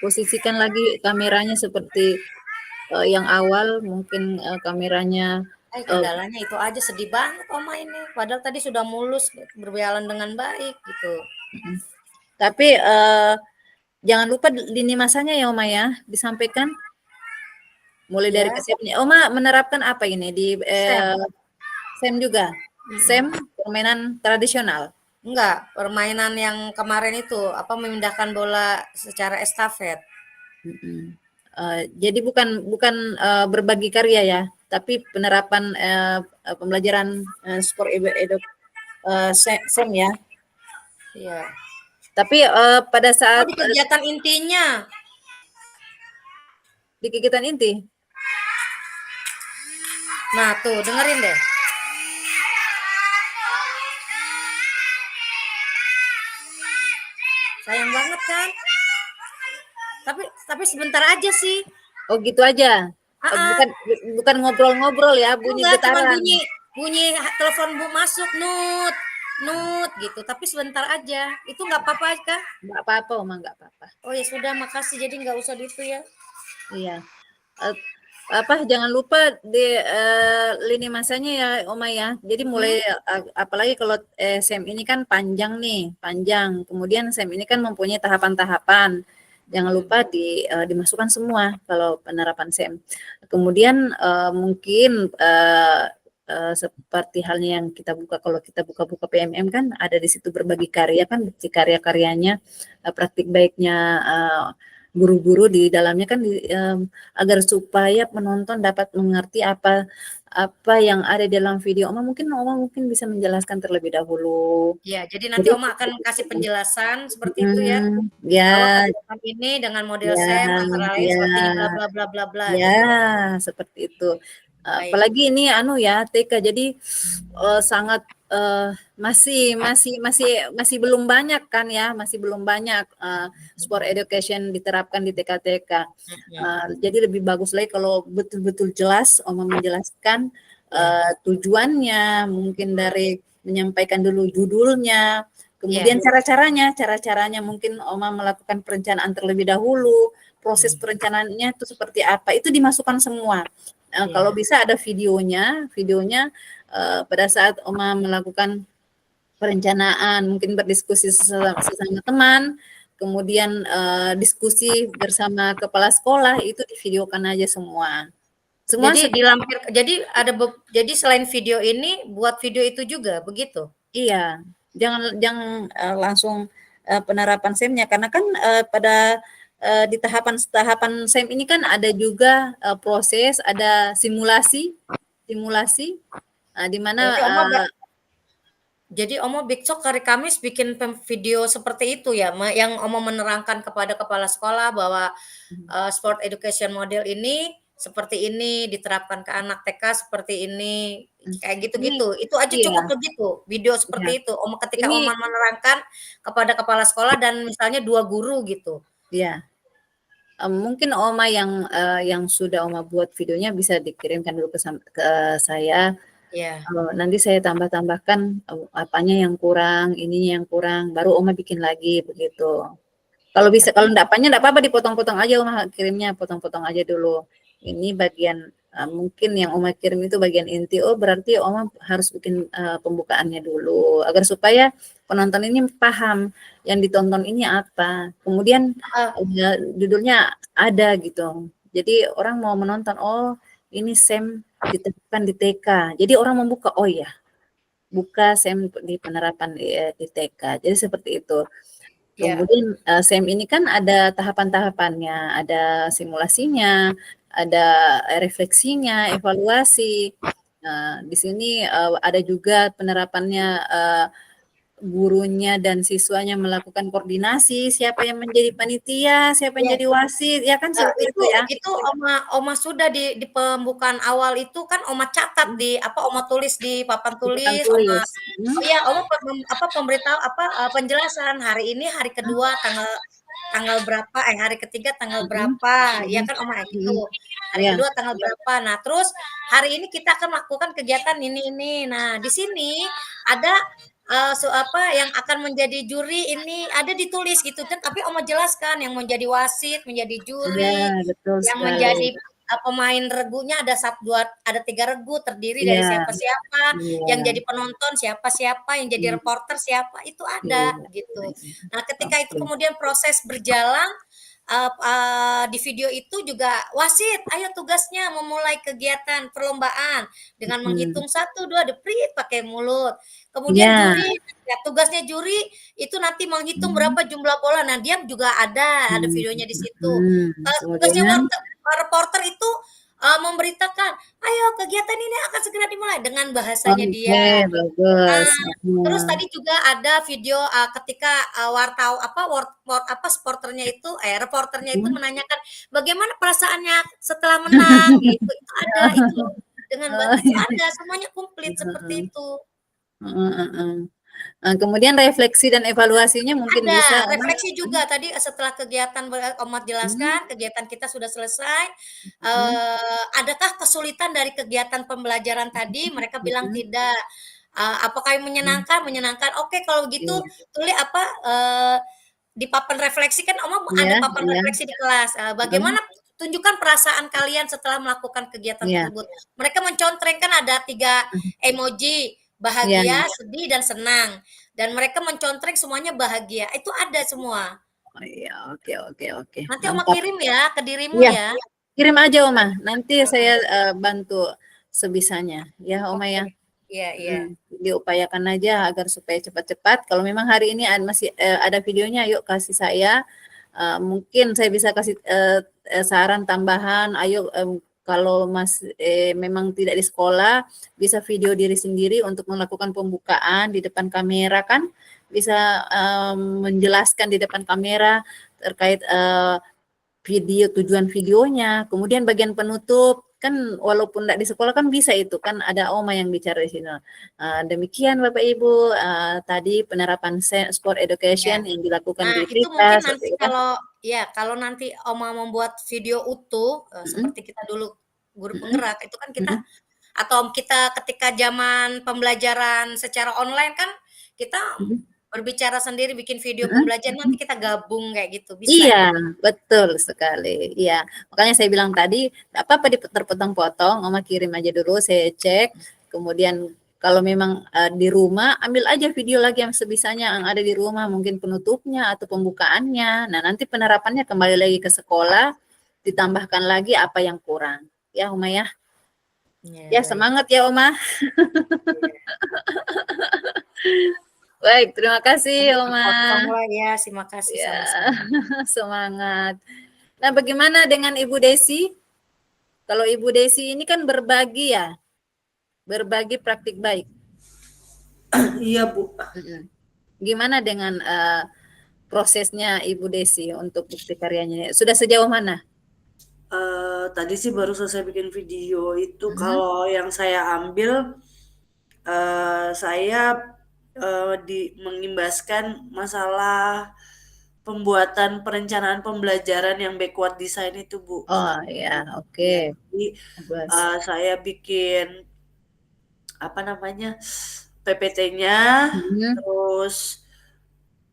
Posisikan lagi kameranya seperti yang awal, mungkin kameranya. Kendalanya itu aja, sedih banget Oma ini. Padahal tadi sudah mulus berjalan dengan baik gitu. Tapi jangan lupa lini masanya ya, Oma ya, disampaikan. Mulai dari kesiapnya. Oma menerapkan apa ini di SEM juga? SEM permainan tradisional? Enggak, permainan yang kemarin itu memindahkan bola secara estafet. Jadi bukan berbagi karya ya, tapi penerapan pembelajaran sport SEM ya. Iya. Tapi pada saat di kegiatan intinya. Di kegiatan inti. Nah, tuh dengerin deh. Sayang banget kan? Tapi sebentar aja sih. Oh, gitu aja. Bukan ngobrol-ngobrol ya, bunyi getaran. Cuma bunyi telepon Bu masuk, nut gitu. Tapi sebentar aja. Itu nggak apa-apa kah? Nggak apa-apa, Oma, nggak apa-apa. Oh ya sudah, makasih. Jadi nggak usah itu ya. Iya. Jangan lupa di lini masanya ya, Oma ya. Jadi mulai apalagi kalau SEM ini kan panjang nih, panjang. Kemudian SEM ini kan mempunyai tahapan-tahapan. Jangan lupa dimasukkan semua kalau penerapan SEM. Kemudian mungkin seperti halnya yang kita buka, kalau kita buka PMM kan ada di situ berbagi karya kan, bukti karya-karyanya, praktik baiknya guru-guru di dalamnya kan agar supaya penonton dapat mengerti apa yang ada dalam video. Oma mungkin bisa menjelaskan terlebih dahulu. Ya, jadi nanti Oma akan kasih penjelasan seperti itu ya. Ya. Kalau ini dengan model SEM antara lain seperti ini bla bla bla bla bla. Ya, seperti itu. Apalagi ini TK, jadi sangat masih belum banyak kan ya, masih belum banyak sport education diterapkan di TK-TK. Jadi lebih bagus lagi kalau betul-betul jelas Oma menjelaskan tujuannya, mungkin dari menyampaikan dulu judulnya, kemudian cara-caranya mungkin Oma melakukan perencanaan terlebih dahulu, proses perencanaannya itu seperti apa, itu dimasukkan semua. Kalau bisa ada videonya pada saat Oma melakukan perencanaan, mungkin berdiskusi sesama teman, kemudian diskusi bersama kepala sekolah itu divideokan aja semua. Semua Jadi jadi selain video ini buat video itu juga begitu? Iya, jangan langsung penerapan SEM-nya karena kan pada di tahapan SEM ini kan ada juga proses, ada simulasi di mana Jadi Oma besok hari Kamis bikin video seperti itu ya, yang Oma menerangkan kepada kepala sekolah bahwa sport education model ini seperti ini diterapkan ke anak TK seperti ini, kayak gitu-gitu. Itu aja iya, cukup begitu, video iya. seperti itu. Ketika Ini Oma menerangkan kepada kepala sekolah dan misalnya 2 guru gitu. ya. Mungkin Oma yang sudah Oma buat videonya bisa dikirimkan dulu ke saya. Iya. Nanti saya tambahkan apanya yang kurang, ininya yang kurang, baru Oma bikin lagi begitu. Kalau bisa, kalau enggak apa-apa dipotong-potong aja Oma kirimnya, potong-potong aja dulu. Ini bagian mungkin yang Oma kirim itu bagian inti. Oh, berarti Oma harus bikin pembukaannya dulu agar supaya penonton ini paham yang ditonton ini apa. Kemudian judulnya ada gitu. Jadi orang mau menonton, oh ini SEM diterapkan di TK. Jadi orang membuka, oh ya, buka SEM di penerapan di TK. Jadi seperti itu. Kemudian SEM ini kan ada tahapan-tahapannya, ada simulasinya, ada refleksinya, evaluasi. Di sini ada juga penerapannya gurunya dan siswanya melakukan koordinasi, siapa yang menjadi panitia, siapa yang jadi wasit, ya kan seperti itu ya. Itu Oma sudah di pembukaan awal itu kan Oma catat Oma tulis di papan tulis, Oma pemberitahu penjelasan hari ini hari kedua tanggal berapa, hari ketiga tanggal berapa, ya kan Oma gitu. Hari kedua tanggal berapa. Nah, terus hari ini kita akan melakukan kegiatan ini. Nah, di sini ada yang akan menjadi juri ini ada ditulis gitu kan, tapi Oma jelaskan yang menjadi wasit, menjadi juri, yang menjadi pemain regunya ada 3 regu terdiri dari siapa-siapa, yang jadi penonton siapa-siapa, yang jadi reporter siapa, itu ada gitu. Nah, ketika itu kemudian proses berjalan di video itu juga wasit, ayo tugasnya memulai kegiatan perlombaan dengan menghitung 1, 2, deprit pakai mulut. Kemudian juri, ya tugasnya juri itu nanti menghitung berapa jumlah bola. Nah, dia juga ada videonya di situ. Tugasnya reporter itu memberitakan, ayo kegiatan ini akan segera dimulai dengan bahasanya dia. Bagus. Terus tadi juga ada video ketika sporternya itu reporternya itu menanyakan bagaimana perasaannya setelah menang gitu. Itu ada itu dengan bagus ada semuanya komplit seperti itu. Kemudian refleksi dan evaluasinya mungkin ada, bisa. refleksi juga tadi setelah kegiatan Oma jelaskan, kegiatan kita sudah selesai. Adakah kesulitan dari kegiatan pembelajaran tadi? Mereka bilang tidak. Apakah yang menyenangkan? Menyenangkan. Oke, kalau gitu tulis di papan refleksi kan Oma ada papan refleksi di kelas. Bagaimana tunjukkan perasaan kalian setelah melakukan kegiatan tersebut. Mereka mencontrengkan ada 3 emoji, bahagia, sedih, dan senang. Dan mereka mencontreng semuanya bahagia. Itu ada semua. Oh iya, oke. Nanti Oma kirim ya ke dirimu ya. Kirim aja Oma. Nanti saya bantu sebisanya ya Oma ya. Iya. Diupayakan aja agar supaya cepat-cepat. Kalau memang hari ini masih ada videonya, yuk kasih saya. Mungkin saya bisa kasih saran tambahan. Ayo kalau memang tidak di sekolah, bisa video diri sendiri untuk melakukan pembukaan di depan kamera kan, bisa menjelaskan di depan kamera terkait tujuan videonya, kemudian bagian penutup, kan walaupun tidak di sekolah kan bisa itu, kan ada Oma yang bicara di sini. Demikian Bapak Ibu, tadi penerapan sport education yang dilakukan di itu kita. mungkin nanti kalau nanti Oma membuat video utuh seperti kita dulu guru penggerak itu kan kita atau kita ketika zaman pembelajaran secara online kan kita berbicara sendiri bikin video pembelajaran nanti kita gabung kayak gitu bisa. Iya, betul sekali. Iya, makanya saya bilang tadi apa-apa dipotong-potong, Oma kirim aja dulu saya cek, kemudian Kalau memang di rumah, ambil aja video lagi yang sebisanya yang ada di rumah, mungkin penutupnya atau pembukaannya. Nah, nanti penerapannya kembali lagi ke sekolah, ditambahkan lagi apa yang kurang. Ya, Oma ya. Ya, baik. semangat ya, Oma. Baik, terima kasih, Oma. Potong lah ya, terima kasih Ya, sama-sama. semangat. Nah, bagaimana dengan Ibu Desi? Kalau Ibu Desi ini kan berbagi ya, berbagi praktik baik. Iya, Bu. Gimana dengan prosesnya Ibu Desi untuk bukti karyanya? Sudah sejauh mana? Tadi sih baru selesai bikin video itu. Kalau yang saya ambil, saya mengimbaskan masalah pembuatan perencanaan pembelajaran yang backward design itu, Bu. Oh ya, oke. Jadi saya bikin apa namanya PPT-nya, terus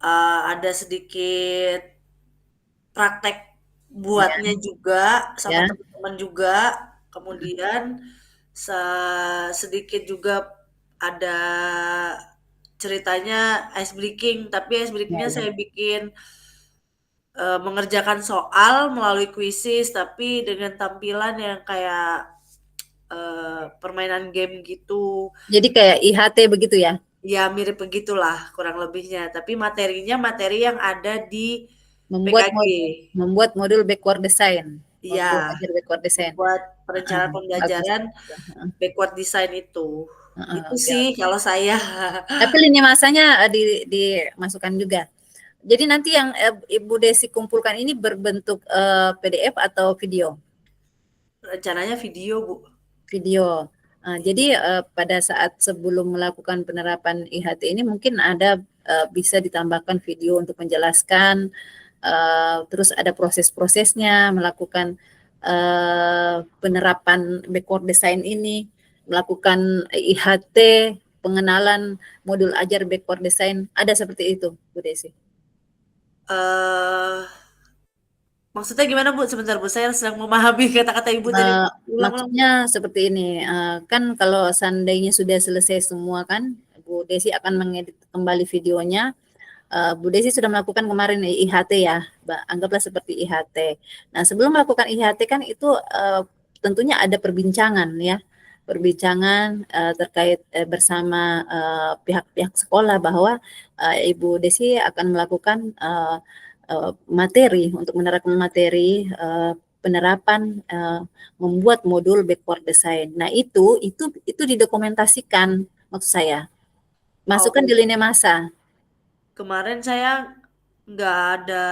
ada sedikit praktek buatnya juga sama teman-teman juga, kemudian sedikit juga ada ceritanya ice breaking, tapi ice breaking-nya saya bikin mengerjakan soal melalui kuisis, tapi dengan tampilan yang kayak permainan game gitu. Jadi kayak IHT begitu ya? Ya mirip begitulah kurang lebihnya, tapi materinya materi yang ada di membuat PKG. membuat modul backward design. Iya, backward design. membuat perencanaan pembelajaran backward design itu. Itu sih kalau saya. Tapi lini masanya dimasukkan juga. Jadi nanti yang Ibu Desi kumpulkan ini berbentuk PDF atau video? Rencananya video, Bu. Video. Jadi pada saat sebelum melakukan penerapan IHT ini mungkin ada bisa ditambahkan video untuk menjelaskan, terus ada proses-prosesnya melakukan penerapan backward design ini, melakukan IHT, pengenalan modul ajar backward design, ada seperti itu, Bu Desi? Maksudnya gimana, Bu? Sebentar, Bu, saya sedang memahami kata-kata Ibu tadi. Maksudnya seperti ini, kan kalau seandainya sudah selesai semua kan, Bu Desi akan mengedit kembali videonya. Bu Desi sudah melakukan kemarin IHT ya, anggaplah seperti IHT. Nah, sebelum melakukan IHT kan itu tentunya ada perbincangan ya, perbincangan terkait bersama pihak-pihak sekolah bahwa Ibu Desi akan melakukan materi untuk menerapkan materi penerapan membuat modul backward design. Nah, itu didokumentasikan maksud saya. Masukkan di lini masa. Kemarin saya nggak ada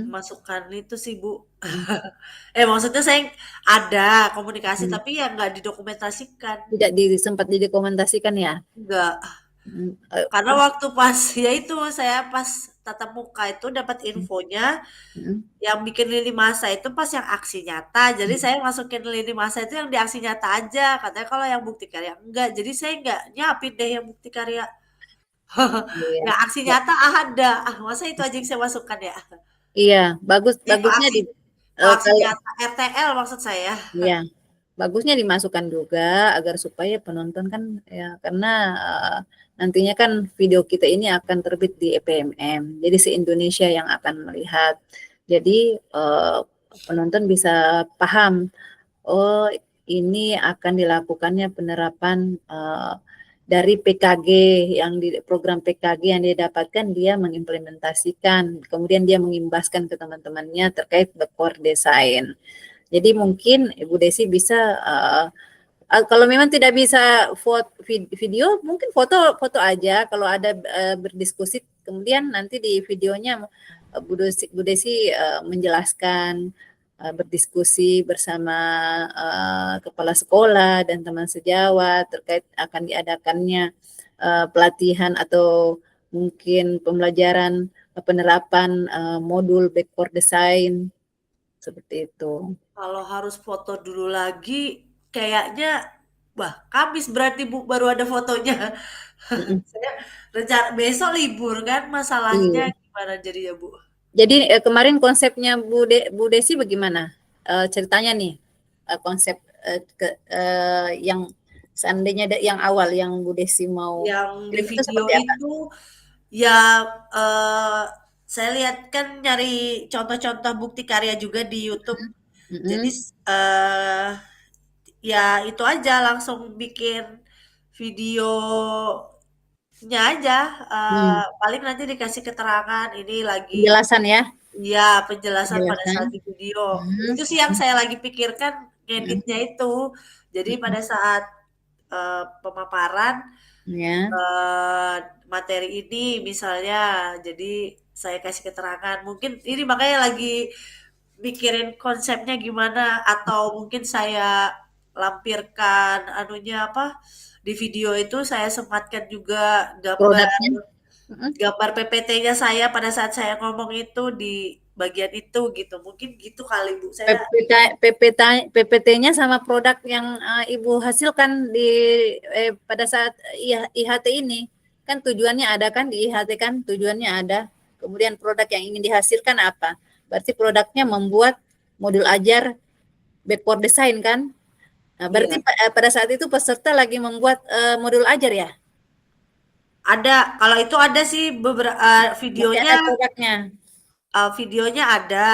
masukan itu sih, Bu. Maksudnya saya ada komunikasi tapi ya nggak didokumentasikan. Tidak sempat didokumentasikan ya? Enggak. Karena waktu pas ya itu saya pas tatap muka itu dapat infonya yang bikin lini masa itu pas yang aksi nyata. Jadi saya masukin lini masa itu yang di aksi nyata aja. Katanya kalau yang bukti karya enggak. Jadi saya enggak nyiapin deh yang bukti karya. Nggak aksi nyata ada. Masa itu aja yang saya masukkan ya? Iya, bagusnya aksi nyata RTL maksud saya. Iya, bagusnya dimasukkan juga agar supaya penonton kan ya, karena nantinya kan video kita ini akan terbit di EPMM, jadi se-Indonesia yang akan melihat. Jadi penonton bisa paham, oh ini akan dilakukannya penerapan dari PKG yang di program PKG yang dia dapatkan, dia mengimplementasikan, kemudian dia mengimbaskan ke teman-temannya terkait backward design. Jadi mungkin Ibu Desi bisa kalau memang tidak bisa video, mungkin foto aja. Kalau ada berdiskusi, kemudian nanti di videonya Bu Desi menjelaskan, berdiskusi bersama kepala sekolah dan teman sejawat terkait akan diadakannya pelatihan atau mungkin pembelajaran penerapan modul backward design seperti itu. Kalau harus foto dulu lagi, kayaknya Kamis berarti Bu baru ada fotonya. Saya rencana besok libur kan, masalahnya gimana jadinya Bu? Jadi kemarin konsepnya Bu Desi bagaimana ceritanya nih, konsep yang Seandainya ada yang awal yang Bu Desi mau Yang di kirim itu video seperti apa? itu ya saya lihat kan nyari contoh-contoh bukti karya juga di YouTube. Jadi ya itu aja langsung bikin videonya aja. Paling nanti dikasih keterangan ini lagi Penjelasan ya. iya penjelasan pada Penjelasan. saat di video. Itu sih yang saya lagi pikirkan ngeditnya itu. Jadi pada saat pemaparan Ya. materi ini misalnya, jadi saya kasih keterangan. Mungkin ini makanya lagi mikirin konsepnya gimana atau mungkin saya lampirkan anunya apa di video itu saya sematkan juga Produknya. gambar PPT-nya saya pada saat saya ngomong itu di bagian itu gitu. Mungkin gitu kali Bu. Saya PPT-nya sama produk yang Ibu hasilkan di pada saat IHT ini kan tujuannya ada kan di IHT kan tujuannya ada. Kemudian produk yang ingin dihasilkan apa? Berarti produknya membuat modul ajar backward design kan? Nah, berarti pada saat itu peserta lagi membuat modul ajar ya? ada, kalau itu ada sih beberapa videonya. Ada produknya. Videonya ada,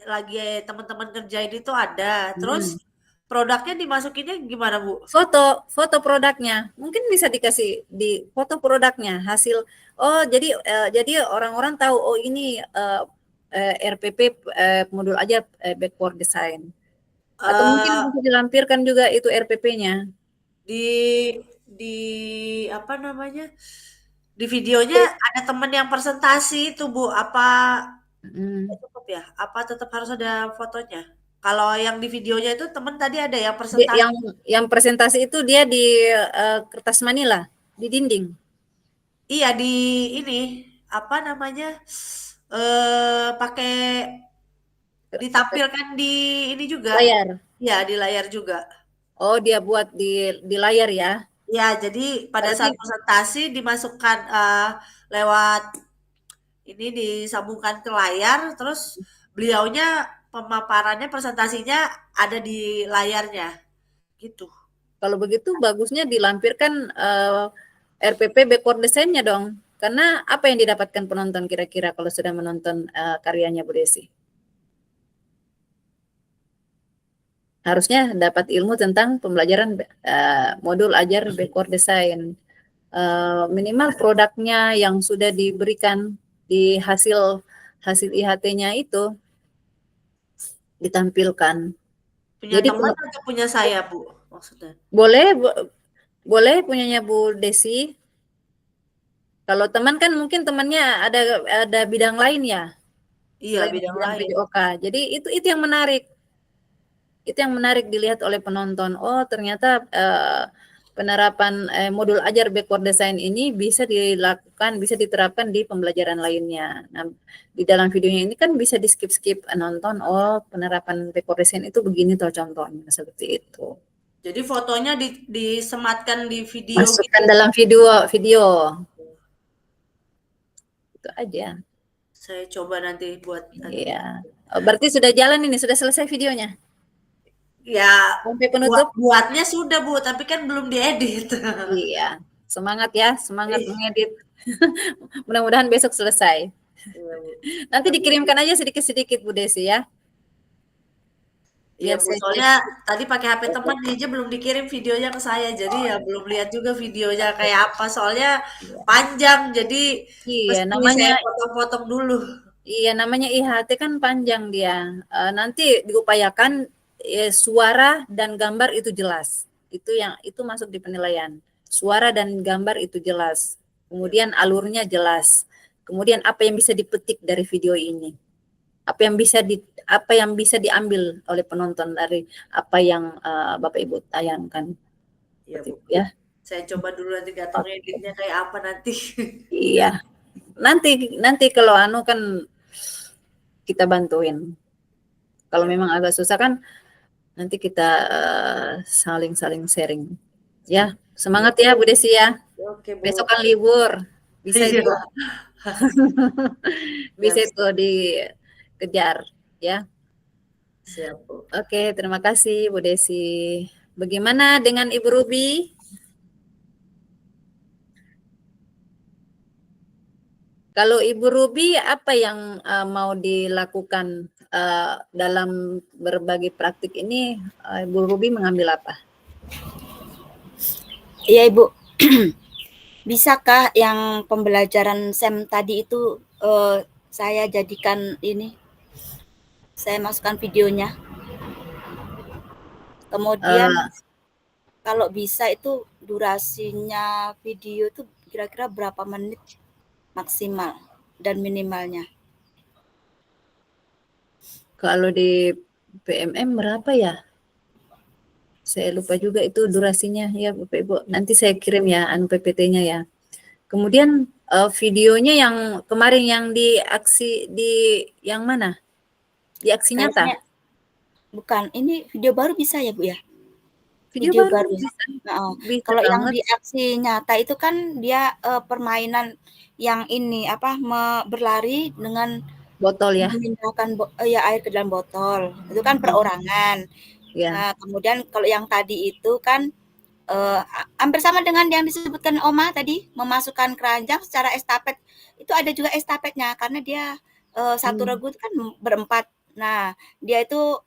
lagi teman-teman kerjain itu ada. Terus produknya dimasukinnya gimana Bu? Foto produknya, mungkin bisa dikasih di foto produknya hasil. Oh jadi orang-orang tahu oh ini RPP modul aja backward design. Atau mungkin bisa dilampirkan juga itu RPP-nya. Di apa namanya? Di videonya ada teman yang presentasi itu Bu, apa cukup ya? Apa tetap harus ada fotonya? Kalau yang di videonya itu teman tadi ada yang presentasi. Yang presentasi itu dia di kertas manila, di dinding. Iya di ini apa namanya? Pakai ditampilkan di ini juga. Layar. Iya, di layar juga. Oh, dia buat di layar ya. Ya, jadi pada saat presentasi dimasukkan lewat ini disambungkan ke layar, terus beliaunya pemaparannya presentasinya ada di layarnya, gitu. Kalau begitu bagusnya dilampirkan RPP backward design-nya dong. Karena apa yang didapatkan penonton kira-kira kalau sudah menonton karyanya Bu Desi? Harusnya dapat ilmu tentang pembelajaran modul ajar backward design. Minimal produknya yang sudah diberikan di hasil IHT-nya itu ditampilkan. Punya Jadi teman atau punya saya, Bu, maksudnya? Boleh punyanya Bu Desi. Kalau teman kan mungkin temannya ada bidang lain ya. Iya, bidang lain. PJOK. Jadi itu yang menarik. Itu yang menarik dilihat oleh penonton. Oh, ternyata penerapan modul ajar backward design ini bisa dilakukan, bisa diterapkan di pembelajaran lainnya. Nah, di dalam videonya ini kan bisa di skip nonton. Oh, penerapan backward design itu begini toh contohnya seperti itu. Jadi fotonya disematkan di video. Masukkan dalam video. Itu aja. Saya coba nanti buat. Iya. Oh, berarti sudah jalan ini, sudah selesai videonya? Ya, sampai penutup. Buatnya sudah Bu, tapi kan belum diedit. Iya, semangat ya, semangat mengedit. Mudah-mudahan besok selesai. Iya, Bu. Nanti dikirimkan aja sedikit-sedikit Bu Desi ya. Iya Bu, soalnya tadi pakai HP teman aja belum dikirim videonya ke saya, jadi ya belum lihat juga videonya kayak apa, soalnya panjang, jadi namanya saya potong-potong dulu. Iya, namanya IHT kan panjang dia. Nanti diupayakan suara dan gambar itu jelas. Itu masuk di penilaian. Suara dan gambar itu jelas. Kemudian alurnya jelas. Kemudian apa yang bisa dipetik dari video ini? Apa yang bisa diambil oleh penonton dari apa yang Bapak Ibu tayangkan? Iya Bu. Ya. Saya coba dulu nanti gatong editnya kayak apa nanti. Iya. Nanti kalau kan kita bantuin. Kalau memang agak susah kan nanti kita saling sharing. Ya, semangat ya Bu Desi ya. Oke, Bu. Besok kan libur. Bisa itu. Bisa itu dikejar ya. Siap, Bu. Oke, terima kasih Bu Desi. Bagaimana dengan Ibu Ruby? Kalau Ibu Ruby, apa yang mau dilakukan dalam berbagi praktik ini? Ibu Ruby mengambil apa? Iya Ibu, bisakah yang pembelajaran SEM tadi itu saya jadikan ini, saya masukkan videonya. Kemudian kalau bisa itu durasinya video itu kira-kira berapa menit maksimal dan minimalnya? Kalau di PMM berapa ya? Saya lupa juga itu durasinya ya Bapak Ibu. Nanti saya kirim ya PPT-nya ya. Kemudian videonya yang kemarin yang di aksi di yang mana? Di aksi nyata? Kayaknya bukan, ini video baru bisa ya Bu ya? Video baru baru. bisa. Heeh. Bisa Kalau yang banget. di aksi nyata itu kan dia permainan yang ini apa berlari dengan Botol ya. memindahkan air ke dalam botol. Itu kan perorangan. Ya. Nah, kemudian kalau yang tadi itu kan hampir sama dengan yang disebutkan Oma tadi, memasukkan keranjang secara estafet. Itu ada juga estafetnya karena dia satu regu itu kan berempat. Nah, dia itu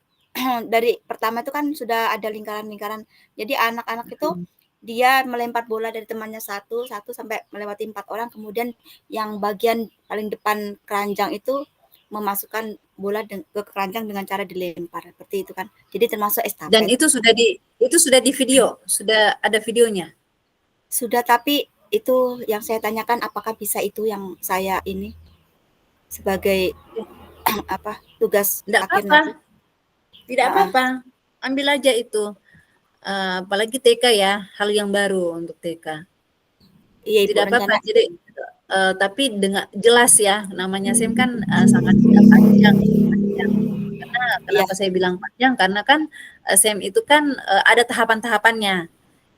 dari pertama itu kan sudah ada lingkaran-lingkaran. Jadi anak-anak itu dia melempar bola dari temannya satu sampai melewati 4 orang. Kemudian yang bagian paling depan keranjang itu memasukkan bola ke keranjang dengan cara dilempar seperti itu kan. Jadi termasuk estafet. Dan itu sudah di video, sudah ada videonya. Sudah, tapi itu yang saya tanyakan apakah bisa itu yang saya ini sebagai apa tugas Tidak akhir apa-apa. nanti. Tidak apa-apa. Ambil aja itu. Apalagi TK ya, hal yang baru untuk TK. Iya, Ibu, Tidak apa-apa. rencana. Jadi tapi dengan jelas ya, namanya SEM kan sangat panjang. Karena kenapa saya bilang panjang? Karena kan SEM itu kan ada tahapan-tahapannya,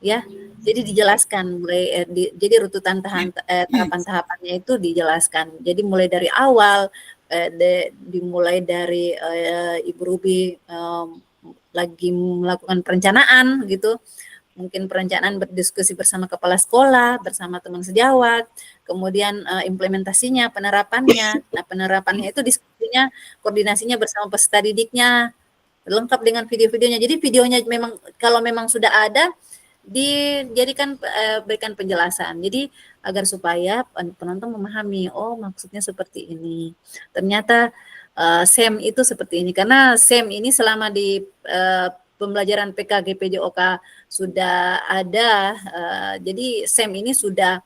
ya. Jadi dijelaskan mulai jadi rututan tahapan-tahapannya itu dijelaskan. Jadi mulai dari awal dimulai dari Ibu Ruby lagi melakukan perencanaan gitu. Mungkin perencanaan berdiskusi bersama kepala sekolah, bersama teman sejawat, kemudian implementasinya, penerapannya. Nah, penerapannya itu diskusinya, koordinasinya bersama peserta didiknya, lengkap dengan video-videonya. Jadi videonya memang kalau memang sudah ada, dijadikan berikan penjelasan. Jadi agar supaya penonton memahami, oh maksudnya seperti ini. Ternyata SEM itu seperti ini. Karena SEM ini selama di pembelajaran PKG PJOK sudah ada, jadi SEM ini sudah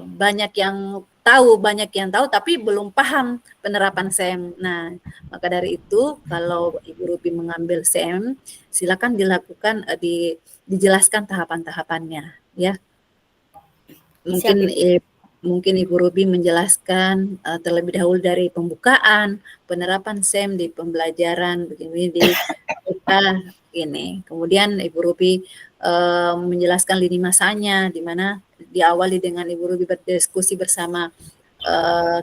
banyak yang tahu, tapi belum paham penerapan SEM. Nah, maka dari itu kalau Ibu Ruby mengambil SEM, silakan dilakukan dijelaskan tahapan-tahapannya, ya. Mungkin Ibu Ruby menjelaskan terlebih dahulu dari pembukaan, penerapan SEM di pembelajaran begini di ini. Kemudian Ibu Ruby menjelaskan lini masanya, di mana diawali dengan Ibu Ruby berdiskusi bersama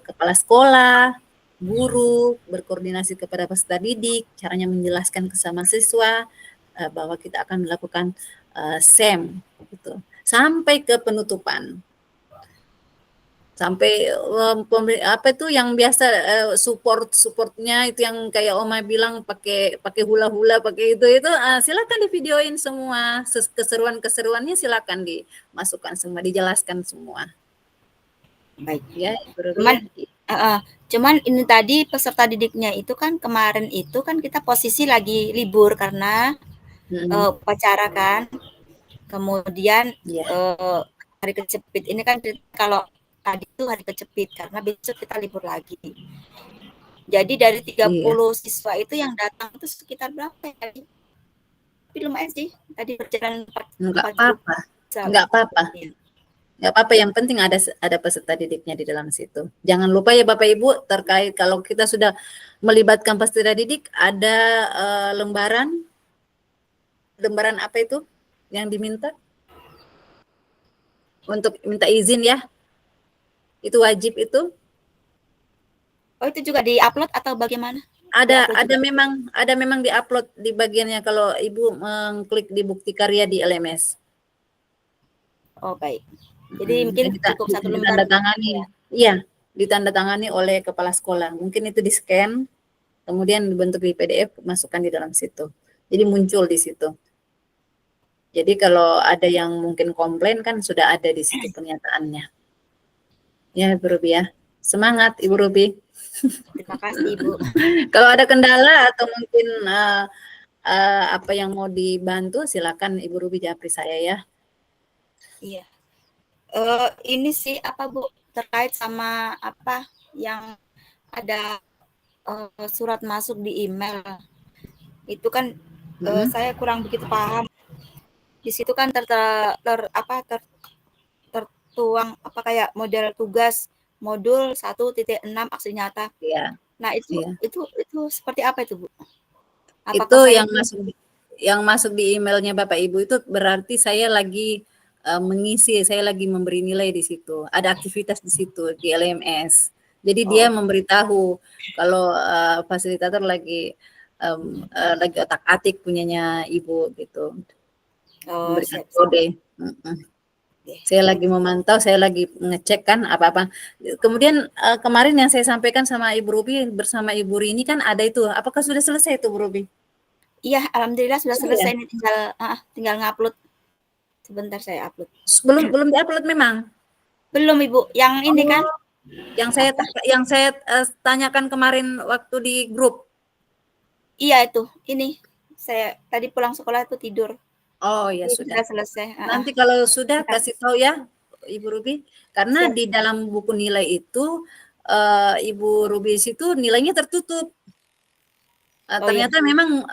kepala sekolah, guru, berkoordinasi kepada peserta didik, caranya menjelaskan ke sama siswa bahwa kita akan melakukan SEM, gitu. Sampai ke penutupan. Sampai apa itu yang biasa supportnya itu yang kayak Oma bilang pakai hula-hula pakai itu silakan divideoin semua, keseruannya silakan dimasukkan semua, dijelaskan semua. Baik ya. Cuman ini tadi peserta didiknya itu kan kemarin itu kan kita posisi lagi libur karena upacara kan, kemudian hari kecepit ini kan kalau tadi itu hari kecepit karena besok kita libur lagi. Jadi dari 30 siswa itu yang datang itu sekitar berapa ya tadi? Tapi lumayan sih, tadi berjalan 4 Enggak apa-apa. Enggak apa-apa, yang penting ada peserta didiknya di dalam situ. Jangan lupa ya Bapak Ibu, terkait kalau kita sudah melibatkan peserta didik, ada lembaran apa itu yang diminta? Untuk minta izin ya. Itu wajib itu. Oh, itu juga di-upload atau bagaimana? Ada memang diupload di bagiannya kalau Ibu mengklik di bukti karya di LMS. Oh, baik. Jadi mungkin cukup satu lembar. Ditandatangani. Iya, ditandatangani oleh kepala sekolah. Mungkin itu di-scan, kemudian dibentuk di PDF, masukkan di dalam situ. Jadi muncul di situ. Jadi kalau ada yang mungkin komplain kan sudah ada di situ pernyataannya. Ya, Ibu Ruby ya. Semangat Ibu Ruby. Terima kasih, Ibu. Kalau ada kendala atau mungkin apa yang mau dibantu, silakan Ibu Ruby japri saya ya. Iya. Ini sih apa Bu, terkait sama apa yang ada surat masuk di email. Itu kan saya kurang begitu paham. Di situ kan tertuang apa kayak model tugas modul 1.6 aksi nyata. Iya. Nah, itu seperti apa itu, Bu? Apakah itu yang masuk di emailnya Bapak Ibu itu berarti saya lagi mengisi, saya lagi memberi nilai di situ. Ada aktivitas di situ di LMS. Jadi dia memberitahu kalau fasilitator lagi otak-atik punyanya Ibu gitu. Memberikan kode. Saya lagi memantau, saya lagi ngecek kan apa-apa. Kemudian kemarin yang saya sampaikan sama Ibu Ruby bersama Ibu Rini kan ada itu. Apakah sudah selesai itu Bu Ruby? Iya, alhamdulillah sudah selesai. Ini tinggal ngupload. Sebentar saya upload. Belum diupload memang? Belum Ibu. Yang ini kan? Yang saya tanyakan kemarin waktu di grup. Iya itu. Ini saya tadi pulang sekolah itu tidur. Oh ya sudah selesai. Nanti kalau sudah kasih tahu ya Ibu Ruby, karena di dalam buku nilai itu Ibu Ruby situ nilainya tertutup. Ternyata memang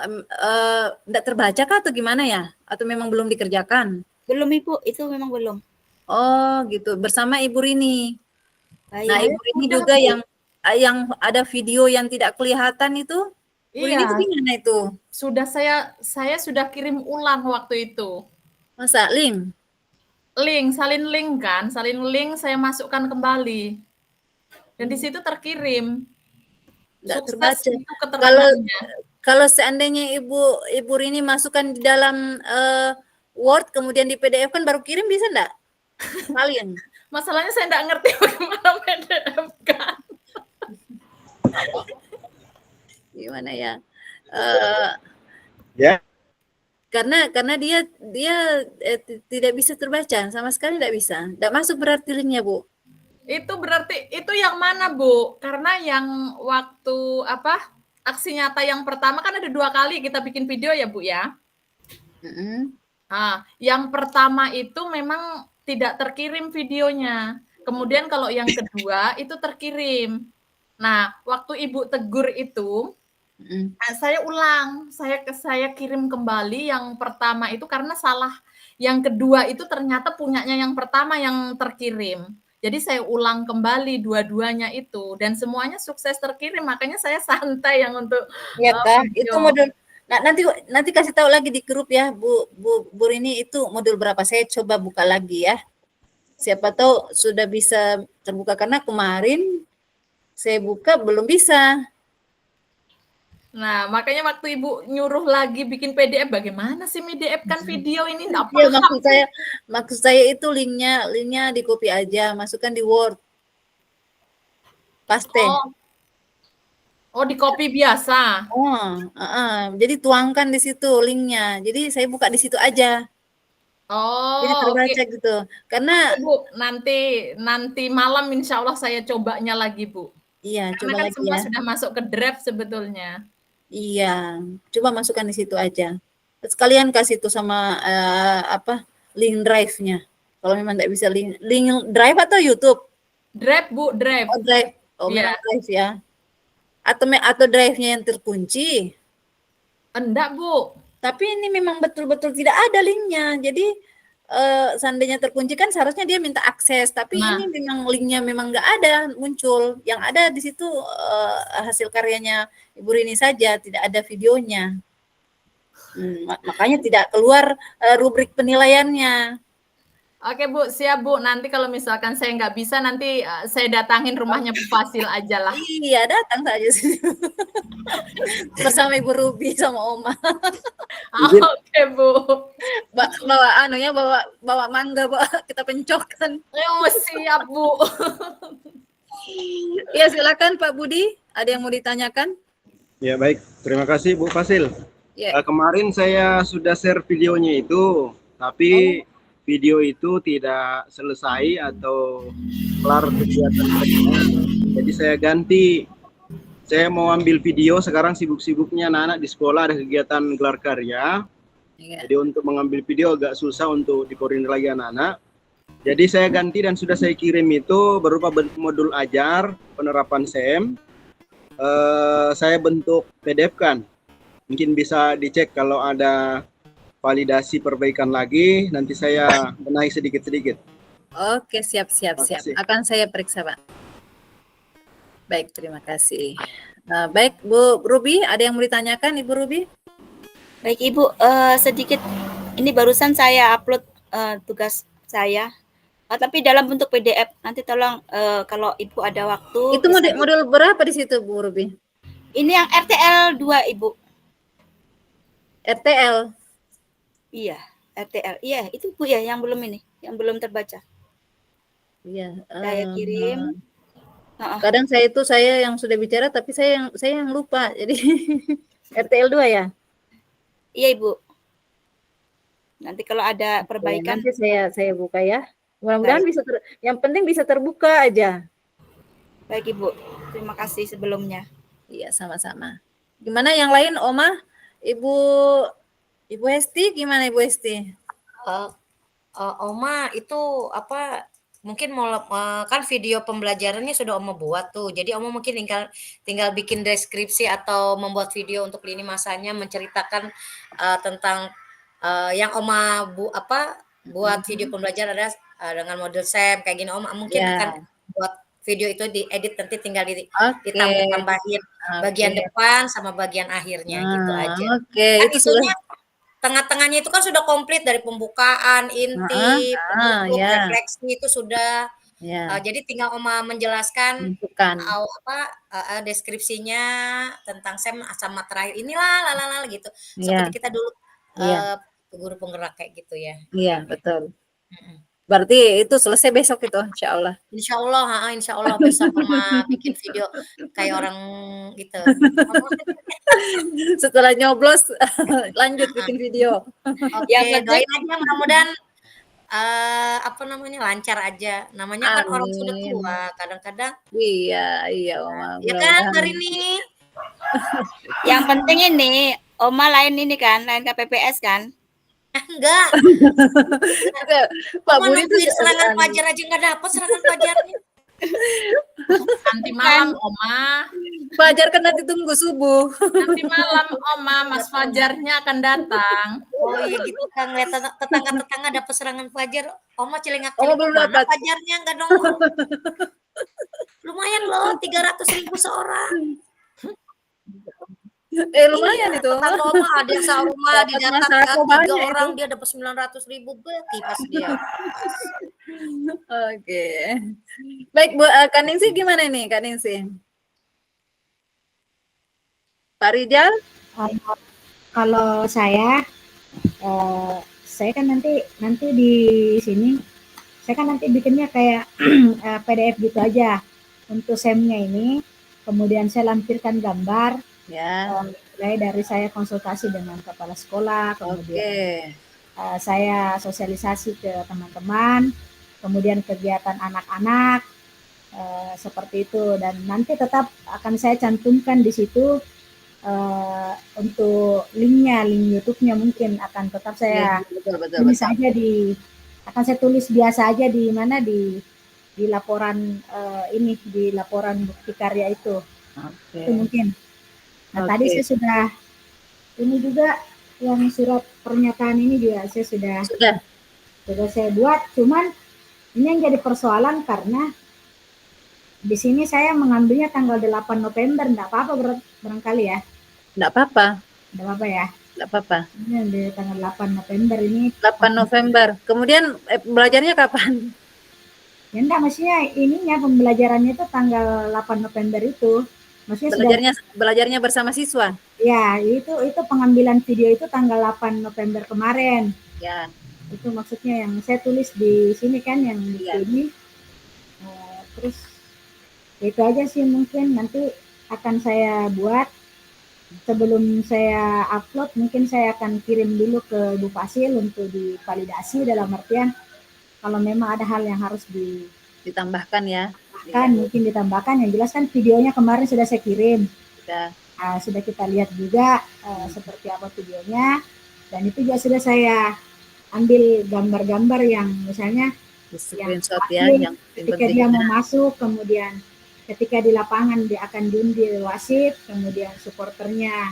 tidak terbaca kah atau gimana ya? Atau memang belum dikerjakan? Belum Ibu, itu memang belum. Oh gitu, bersama Ibu Rini. Baik. Nah Ibu Rini juga yang ada video yang tidak kelihatan itu. Bu Rini itu gimana itu? Sudah saya sudah kirim ulang waktu itu. Masa link? Salin link saya masukkan kembali. Dan di situ terkirim. Tidak terbaca. Kalau seandainya Ibu Rini masukkan di dalam Word kemudian di PDF kan baru kirim bisa enggak? Kalian. Masalahnya saya enggak ngerti bagaimana PDF kan. Gimana ya? Ya. Karena dia tidak bisa terbaca, sama sekali tidak bisa. Tidak masuk berarti linknya, Bu. Itu berarti itu yang mana, Bu? Karena yang waktu aksi nyata yang pertama kan ada 2 kali kita bikin video ya, Bu ya. Nah, yang pertama itu memang tidak terkirim videonya. Kemudian kalau yang kedua itu terkirim. Nah, waktu Ibu tegur itu saya ulang, saya kirim kembali yang pertama itu karena salah. Yang kedua itu ternyata punyanya yang pertama yang terkirim. Jadi saya ulang kembali dua-duanya itu dan semuanya sukses terkirim. Makanya saya santai yang untuk itu modul. Nah, nanti kasih tahu lagi di grup ya, Bu Rini itu modul berapa. Saya coba buka lagi ya. Siapa tahu sudah bisa terbuka karena kemarin saya buka belum bisa. Nah, makanya waktu Ibu nyuruh lagi bikin PDF, bagaimana sih PDF kan video ini enggak paham. Maksud saya itu linknya di copy aja, masukkan di Word. Paste. Oh, di copy biasa. Jadi tuangkan di situ linknya. Jadi saya buka di situ aja. Jadi terbaca gitu. Karena Bu, nanti malam insya Allah saya cobanya lagi, Bu. Iya, coba lagi semua sudah masuk ke draft sebetulnya. Iya, coba masukkan di situ aja. Sekalian kasih itu sama link drive-nya. Kalau memang tidak bisa link drive atau YouTube? Drive, Bu, drive. Oh, drive. Oh, memang drive ya. Atau drive-nya yang terkunci? Enggak, Bu. Tapi ini memang betul-betul tidak ada linknya. Jadi seandainya terkunci kan seharusnya dia minta akses, tapi ini memang linknya memang nggak ada muncul. Yang ada di situ hasil karyanya Ibu Rini saja, tidak ada videonya. Makanya tidak keluar rubrik penilaiannya. Oke Bu, siap Bu. Nanti kalau misalkan saya nggak bisa, nanti saya datangin rumahnya Bu Fasil aja lah. Iya, datang saja sini. Bersama Ibu Ruby sama Oma. Mungkin- Oke Bu. Bawa anunya, bawa mangga, bawa kita pencokkan. Siap Bu. Ya, silakan Pak Budi, ada yang mau ditanyakan? Ya baik, terima kasih Bu Fasil. Ya. Kemarin saya sudah share videonya itu, tapi video itu tidak selesai atau kelar kegiatan mereka. Jadi saya ganti. Saya mau ambil video sekarang sibuk-sibuknya anak-anak di sekolah ada kegiatan gelar karya. Ya. Jadi untuk mengambil video agak susah untuk dikoordinir lagi anak-anak. Jadi saya ganti dan sudah saya kirim itu berupa modul ajar penerapan SEM. Saya bentuk PDF kan. Mungkin bisa dicek kalau ada validasi perbaikan lagi, nanti saya benahi sedikit-sedikit. Oke, siap. Akan saya periksa, Pak. Baik, terima kasih. Baik, Bu Ruby, ada yang mau ditanyakan, Ibu Ruby? Baik Ibu, sedikit ini barusan saya upload tugas saya, tapi dalam bentuk PDF. Nanti tolong kalau Ibu ada waktu. Itu modul berapa di situ, Bu Ruby? Ini yang RTL 2 Ibu. RTL? Iya, RTL. Iya, itu Bu ya yang belum ini, yang belum terbaca. Iya. Saya kirim. Kadang saya yang sudah bicara, tapi saya yang lupa. Jadi RTL 2 ya? Iya Ibu. Nanti kalau ada perbaikan. Nanti saya buka ya. Mudah-mudahan yang penting bisa terbuka aja. Baik Ibu, terima kasih sebelumnya. Iya, sama-sama. Gimana yang lain, Oma? Ibu Hesti, gimana Ibu Hesti? Oma itu mungkin kan video pembelajarannya sudah Oma buat tuh. Jadi Oma mungkin tinggal bikin deskripsi atau membuat video untuk lini masanya menceritakan tentang yang Oma buat video pembelajaran ada dengan model SEM kayak gini. Oma mungkin akan buat video itu diedit, nanti tinggal ditambah-tambahin bagian depan sama bagian akhirnya gitu aja. Oke, Kan itu isunya tengah-tengahnya itu kan sudah komplit dari pembukaan, inti, penutup, refleksi itu sudah. Jadi tinggal Oma menjelaskan deskripsinya tentang SEM sama terakhir inilah lalala gitu. Seperti kita dulu guru penggerak kayak gitu ya. Iya, betul. Berarti itu selesai besok itu, insya Allah. Insya Allah besok Oma bikin video kayak orang gitu. Setelah nyoblos lanjut bikin video. Oke, doain aja mudah-mudahan lancar aja. Namanya kan orang sudah tua, kadang-kadang. Iya Oma. Ya kan, Karini? Yang penting ini Oma lain KPPS kan? Enggak. Pak Budi itu serangan fajar aja nggak dapat serangan fajarnya. Nanti malam Oma. Fajar kan nanti tunggu subuh. Nanti malam Oma, Mas Fajarnya akan datang. Oh iya gitu kan, lihat tetangga-tetangga dapat serangan fajar. Oma celengak belum dapat fajarnya nggak nongol. Lumayan loh, 300.000 seorang. Lumayan itu. Tetangga Oma ada yang serumah di data 3 orang dia dapat 900.000 kipas dia. Oke. Baik Bu, Kak Ningsih gimana nih Kak Ningsih? Pak Rijal? Kalau saya kan nanti di sini saya kan nanti bikinnya kayak PDF gitu aja untuk SEM-nya ini, kemudian saya lampirkan gambar. Mulai dari saya konsultasi dengan kepala sekolah, kemudian saya sosialisasi ke teman-teman, kemudian kegiatan anak-anak seperti itu, dan nanti tetap akan saya cantumkan di situ untuk link YouTube-nya mungkin akan tetap saya tulis aja akan saya tulis biasa aja di mana di laporan di laporan bukti karya itu. Itu mungkin. Nah, tadi saya sudah ini juga yang surat pernyataan ini juga saya sudah saya buat, cuman ini yang jadi persoalan karena di sini saya mengambilnya tanggal 8 November, enggak apa-apa barangkali ya. Enggak apa-apa. Enggak apa-apa ya. Nggak apa-apa. Ini di tanggal 8 November ini. 8 November. Kemudian belajarnya kapan? Ya enggak, maksudnya ininya pembelajarannya itu tanggal 8 November itu. Maksudnya Belajarnya bersama siswa. Ya, itu pengambilan video itu tanggal 8 November kemarin. Ya. Itu maksudnya yang saya tulis di sini kan, yang di Iya. sini. Terus itu aja sih, mungkin nanti akan saya buat. Sebelum saya upload, mungkin saya akan kirim dulu ke Bu Fasil untuk divalidasi, dalam artian kalau memang ada hal yang harus ditambahkan ya. Mungkin ditambahkan. Yang jelas kan videonya kemarin sudah saya kirim. Sudah kita lihat juga seperti apa videonya, dan itu juga sudah saya ambil gambar-gambar yang misalnya screenshot ya, yang ketika dia mau masuk, kemudian ketika di lapangan dia akan diundill wasit, kemudian supporternya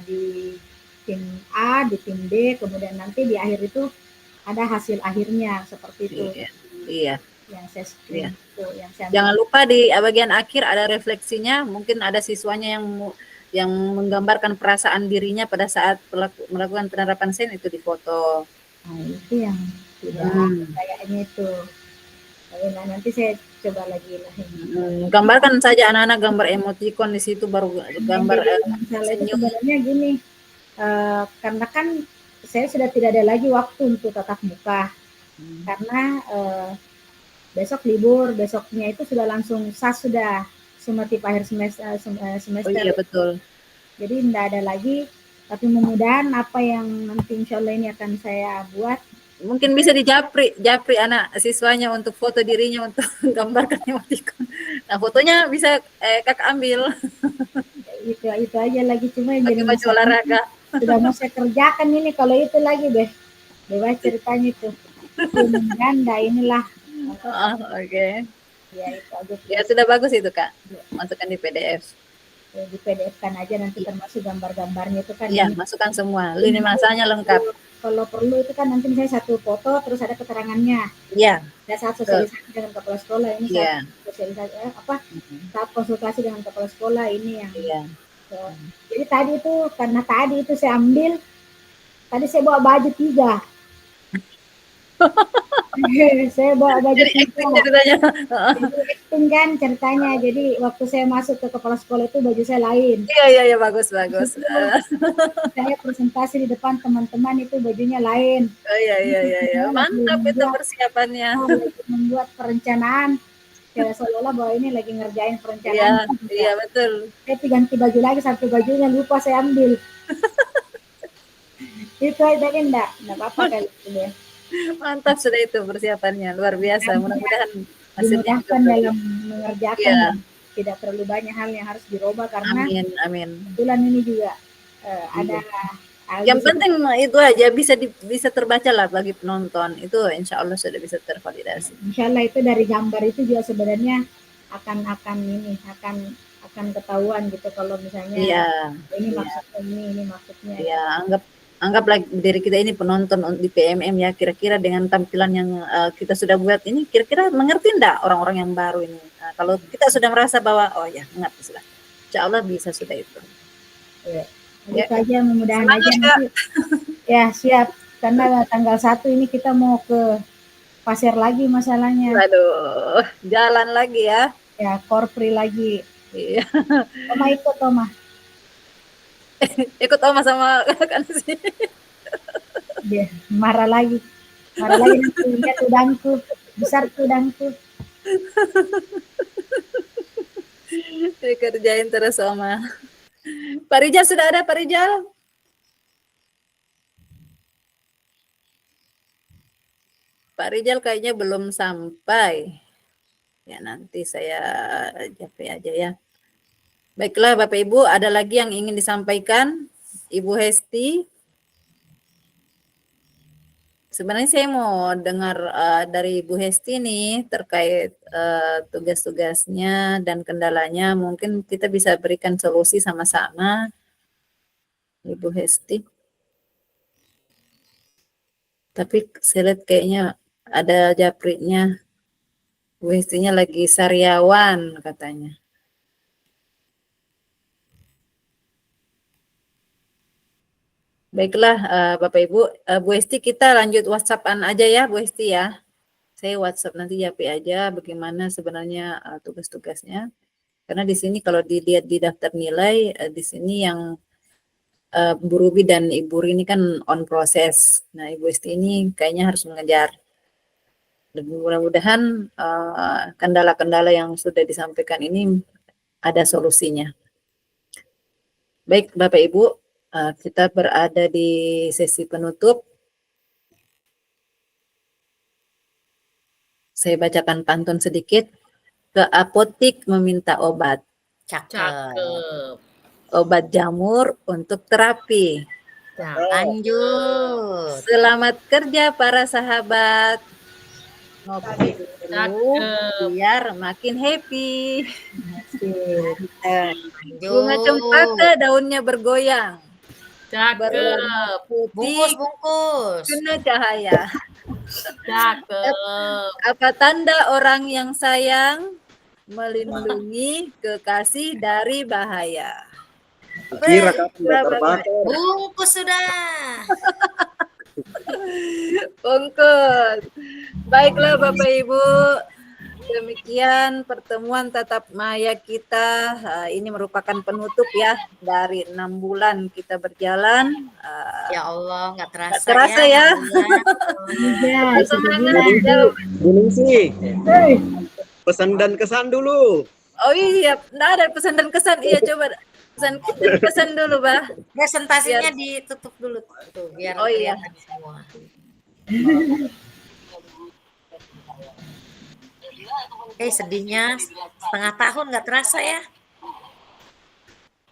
di tim A, di tim B, kemudian nanti di akhir itu ada hasil akhirnya seperti itu. Iya. Yang saya screen itu, yang saya jangan lupa di bagian akhir ada refleksinya, mungkin ada siswanya yang menggambarkan perasaan dirinya pada saat melakukan penerapan SEN, itu difoto. Nah, itu yang tidak kayaknya itu. Nah, nanti saya coba lagi lah. Gambarkan saja anak-anak gambar emoticon di situ, baru gambar senyum. Sebenarnya gini, karena kan saya sudah tidak ada lagi waktu untuk tatap muka, karena besok libur, besoknya itu sudah langsung SAS sudah sumatif akhir semester. Oh iya betul. Jadi tidak ada lagi, tapi mudah-mudahan apa yang nanti insya Allah ini akan saya buat. Mungkin bisa dijapri anak siswanya untuk foto dirinya, untuk gambarkan emoticon. Nah fotonya bisa kakak ambil. Itu aja lagi, cuma jadi baju olahraga. Sudah mau saya kerjakan ini, kalau itu lagi deh. Bebas ceritanya itu. Ganda inilah. Oke. Ya itu aja. Ya sudah bagus itu Kak. Masukkan di PDF. Di PDF kan aja nanti, termasuk gambar-gambarnya itu kan. Iya, masukkan semua. Lini masanya lengkap. Kalau perlu itu kan nanti misalnya satu foto terus ada keterangannya. Iya. Ada saat sosialisasi dengan kepala sekolah ini, saat sosialisasi saat konsultasi dengan kepala sekolah ini yang. Iya. Jadi tadi itu karena tadi itu saya ambil, tadi saya bawa baju 3. Saya bawa baju 3. Ceritanya. Acting kan ceritanya. Jadi waktu saya masuk ke kepala sekolah itu baju saya lain. Iya bagus. Saya presentasi di depan teman-teman itu bajunya lain. Oh iya. Mantap itu persiapannya. Membuat perencanaan. Kayak seolah-olah bahwa ini lagi ngerjain perencanaan. Iya betul. Saya ganti baju lagi sampai bajunya lupa saya ambil. Itu aja kan enggak apa-apa kali itu ya. Mantap sudah itu persiapannya, luar biasa. Mudah-mudahan hasilnya dimudahkan dalam mengerjakan. Tidak terlalu banyak hal yang harus dirubah, karena amin. Kebetulan ini juga ada. Yang penting itu aja bisa terbaca lah bagi penonton, itu insya Allah sudah bisa tervalidasi. Insya Allah itu dari gambar itu juga sebenarnya akan ketahuan gitu, kalau misalnya ini maksudnya ini maksudnya. Iya, anggaplah diri kita ini penonton di PMM ya, kira-kira dengan tampilan yang kita sudah buat ini, kira-kira mengerti enggak orang-orang yang baru ini. Nah, kalau kita sudah merasa bahwa oh ya mengerti sudah, insya Allah bisa sudah itu. Itu aja, mudah-mudahan aja nanti. Ya siap, karena tanggal 1 ini kita mau ke Pasir lagi masalahnya. Aduh, jalan lagi ya. Ya, korpri lagi. Iya. Oma ikut, Oma. Ikut Oma sama kan sih. Dia marah lagi nanti lihat udangku, besar udangku. Dikerjain terus Oma. Pak Rijal sudah ada, Pak Rijal? Pak Rijal kayaknya belum sampai. Ya nanti saya japri aja ya. Baiklah Bapak Ibu, ada lagi yang ingin disampaikan? Ibu Hesti? Sebenarnya saya mau dengar dari Ibu Hesti nih terkait tugas-tugasnya dan kendalanya. Mungkin kita bisa berikan solusi sama-sama, Ibu Hesti. Tapi saya lihat kayaknya ada japrinya. Ibu Hestinya lagi sariawan katanya. Baiklah, Bapak Ibu, Bu Esti kita lanjut WhatsApp-an aja ya, Bu Esti ya. Saya WhatsApp nanti Yapi aja bagaimana sebenarnya tugas-tugasnya. Karena di sini kalau dilihat di daftar nilai, di sini yang Bu Ruby dan Ibu Rini kan on proses. Nah, Ibu Esti ini kayaknya harus mengejar. Dan mudah-mudahan kendala-kendala yang sudah disampaikan ini ada solusinya. Baik, Bapak Ibu, kita berada di sesi penutup. Saya bacakan pantun sedikit. Ke apotik meminta obat. Cakep. Obat jamur untuk terapi. Nah, lanjut. Selamat kerja para sahabat. Ngopi dulu biar makin happy. Bunga cempaka daunnya bergoyang. Berwarna putih, Bungkus. kena cahaya. Cakep. Apa tanda orang yang sayang? Melindungi kekasih dari bahaya. Kira kapan udah terbakar. Bungkus sudah. Bungkus. Baiklah Bapak Ibu, demikian pertemuan tatap maya kita. Ini merupakan penutup ya dari 6 bulan kita berjalan. Ya Allah, nggak terasa, Nggak terasa ya. Semangat. Gunung sih. Pesan dan kesan dulu. Oh iya, nggak ada pesan dan kesan. Iya coba pesan dulu, Bah. Presentasinya ditutup dulu tuh biar Oh iya. kelihatan semua. Sedihnya setengah tahun nggak terasa ya.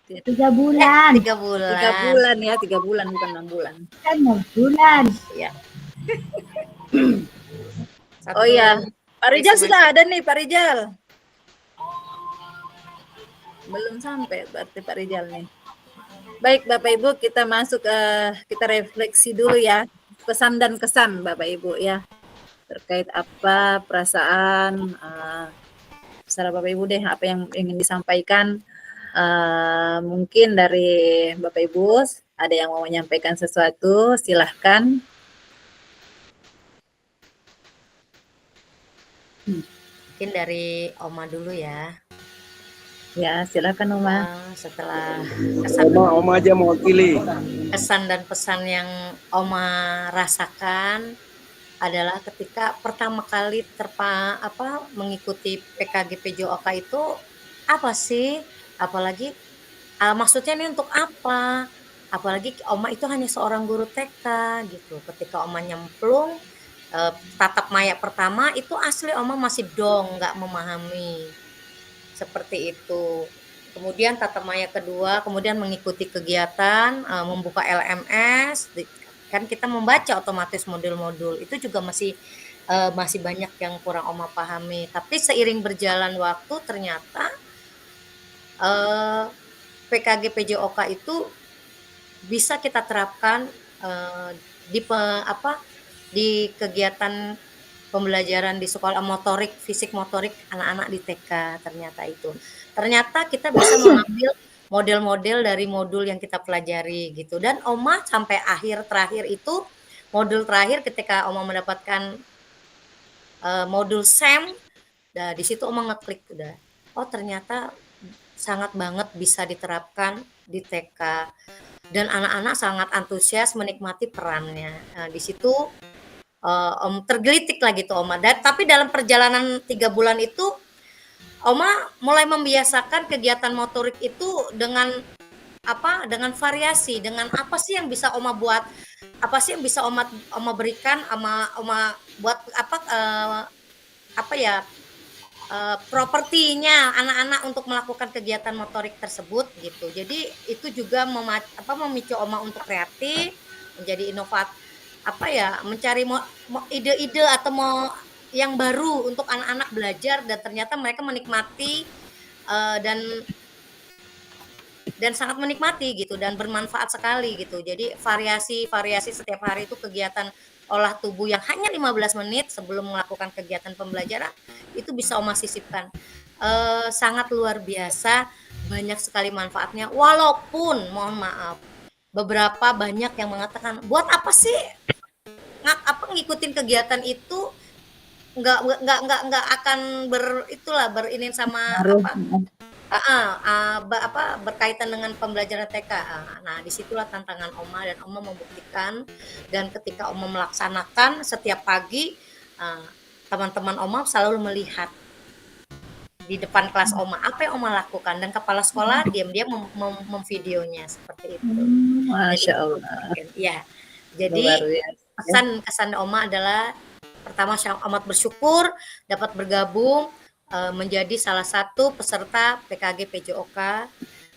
3 bulan. 3 bulan. 3 bulan ya, 3 bulan bukan 6 bulan. Kan 6 bulan. Iya. Oh iya, Pak Rijal sudah ada nih, Pak Rijal. Belum sampai berarti Pak Rijal nih. Baik Bapak Ibu, kita masuk kita refleksi dulu ya. Pesan dan kesan Bapak Ibu ya. Terkait apa perasaan secara Bapak Ibu deh apa yang ingin disampaikan. Mungkin dari Bapak Ibu ada yang mau menyampaikan sesuatu, silahkan. Mungkin dari Oma dulu ya. Ya, silakan Oma. Setelah Oma aja mau pilih. kesan dan pesan yang Oma rasakan adalah ketika pertama kali mengikuti PKG PJOK itu apa sih? Apalagi maksudnya ini untuk apa? Apalagi Oma itu hanya seorang guru TK gitu. Ketika Oma nyemplung tatap maya pertama itu asli Oma masih dong, nggak memahami seperti itu. Kemudian tatap maya kedua, kemudian mengikuti kegiatan membuka LMS, kan kita membaca otomatis modul-modul itu juga masih banyak yang kurang Oma pahami. Tapi seiring berjalan waktu ternyata PKG PJOK itu bisa kita terapkan di kegiatan pembelajaran di sekolah motorik, fisik motorik anak-anak di TK ternyata kita bisa mengambil model-model dari modul yang kita pelajari gitu. Dan Oma sampai terakhir itu modul terakhir ketika Oma mendapatkan modul SEM, di situ Oma ngeklik udah. Oh ternyata sangat banget bisa diterapkan di TK dan anak-anak sangat antusias menikmati perannya. Di situ tergelitik lah gitu Oma. Tapi dalam perjalanan 3 bulan itu Oma mulai membiasakan kegiatan motorik itu dengan variasi, dengan apa sih yang bisa Oma buat, apa sih yang bisa Oma berikan, Oma buat propertinya anak-anak untuk melakukan kegiatan motorik tersebut gitu. Jadi itu juga memicu Oma untuk kreatif, menjadi inovatif, mencari ide-ide atau yang baru untuk anak-anak belajar dan ternyata mereka menikmati dan sangat menikmati gitu dan bermanfaat sekali gitu. Jadi variasi setiap hari itu kegiatan olah tubuh yang hanya 15 menit sebelum melakukan kegiatan pembelajaran itu bisa Oma sisipkan. Sangat luar biasa, banyak sekali manfaatnya walaupun mohon maaf beberapa banyak yang mengatakan, buat apa sih ngikutin kegiatan itu, nggak akan berinin sama Ngaruh. berkaitan dengan pembelajaran TK. Nah, disitulah tantangan Oma, dan Oma membuktikan, dan ketika Oma melaksanakan setiap pagi, teman-teman Oma selalu melihat di depan kelas Oma apa yang Oma lakukan, dan kepala sekolah diam-diam memvideonya seperti itu. Masya Allah. Ya, jadi Luar biasa. kesan Oma adalah pertama, saya amat bersyukur dapat bergabung menjadi salah satu peserta PKG PJOK.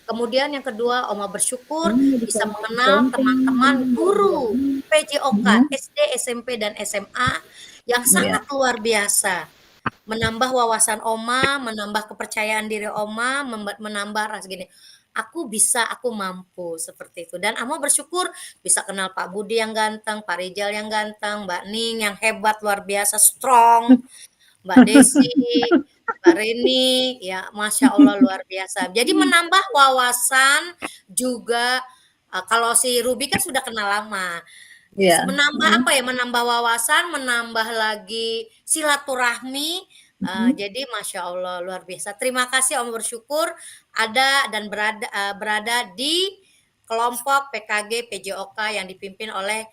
Kemudian yang kedua, Oma bersyukur bisa mengenal teman-teman guru PJOK SD, SMP, dan SMA yang sangat luar biasa. Menambah wawasan Oma, menambah kepercayaan diri Oma, menambah rasa gini, aku bisa, aku mampu, seperti itu. Dan Oma bersyukur bisa kenal Pak Budi yang ganteng, Pak Rijal yang ganteng, Mbak Ning yang hebat, luar biasa, strong, Mbak Desi, Mbak Reni, ya Masya Allah luar biasa. Jadi menambah wawasan juga, kalau si Ruby kan sudah kenal lama. Menambah menambah wawasan, menambah lagi silaturahmi. Jadi Masya Allah luar biasa. Terima kasih Om, bersyukur ada dan berada di kelompok PKG PJOK yang dipimpin oleh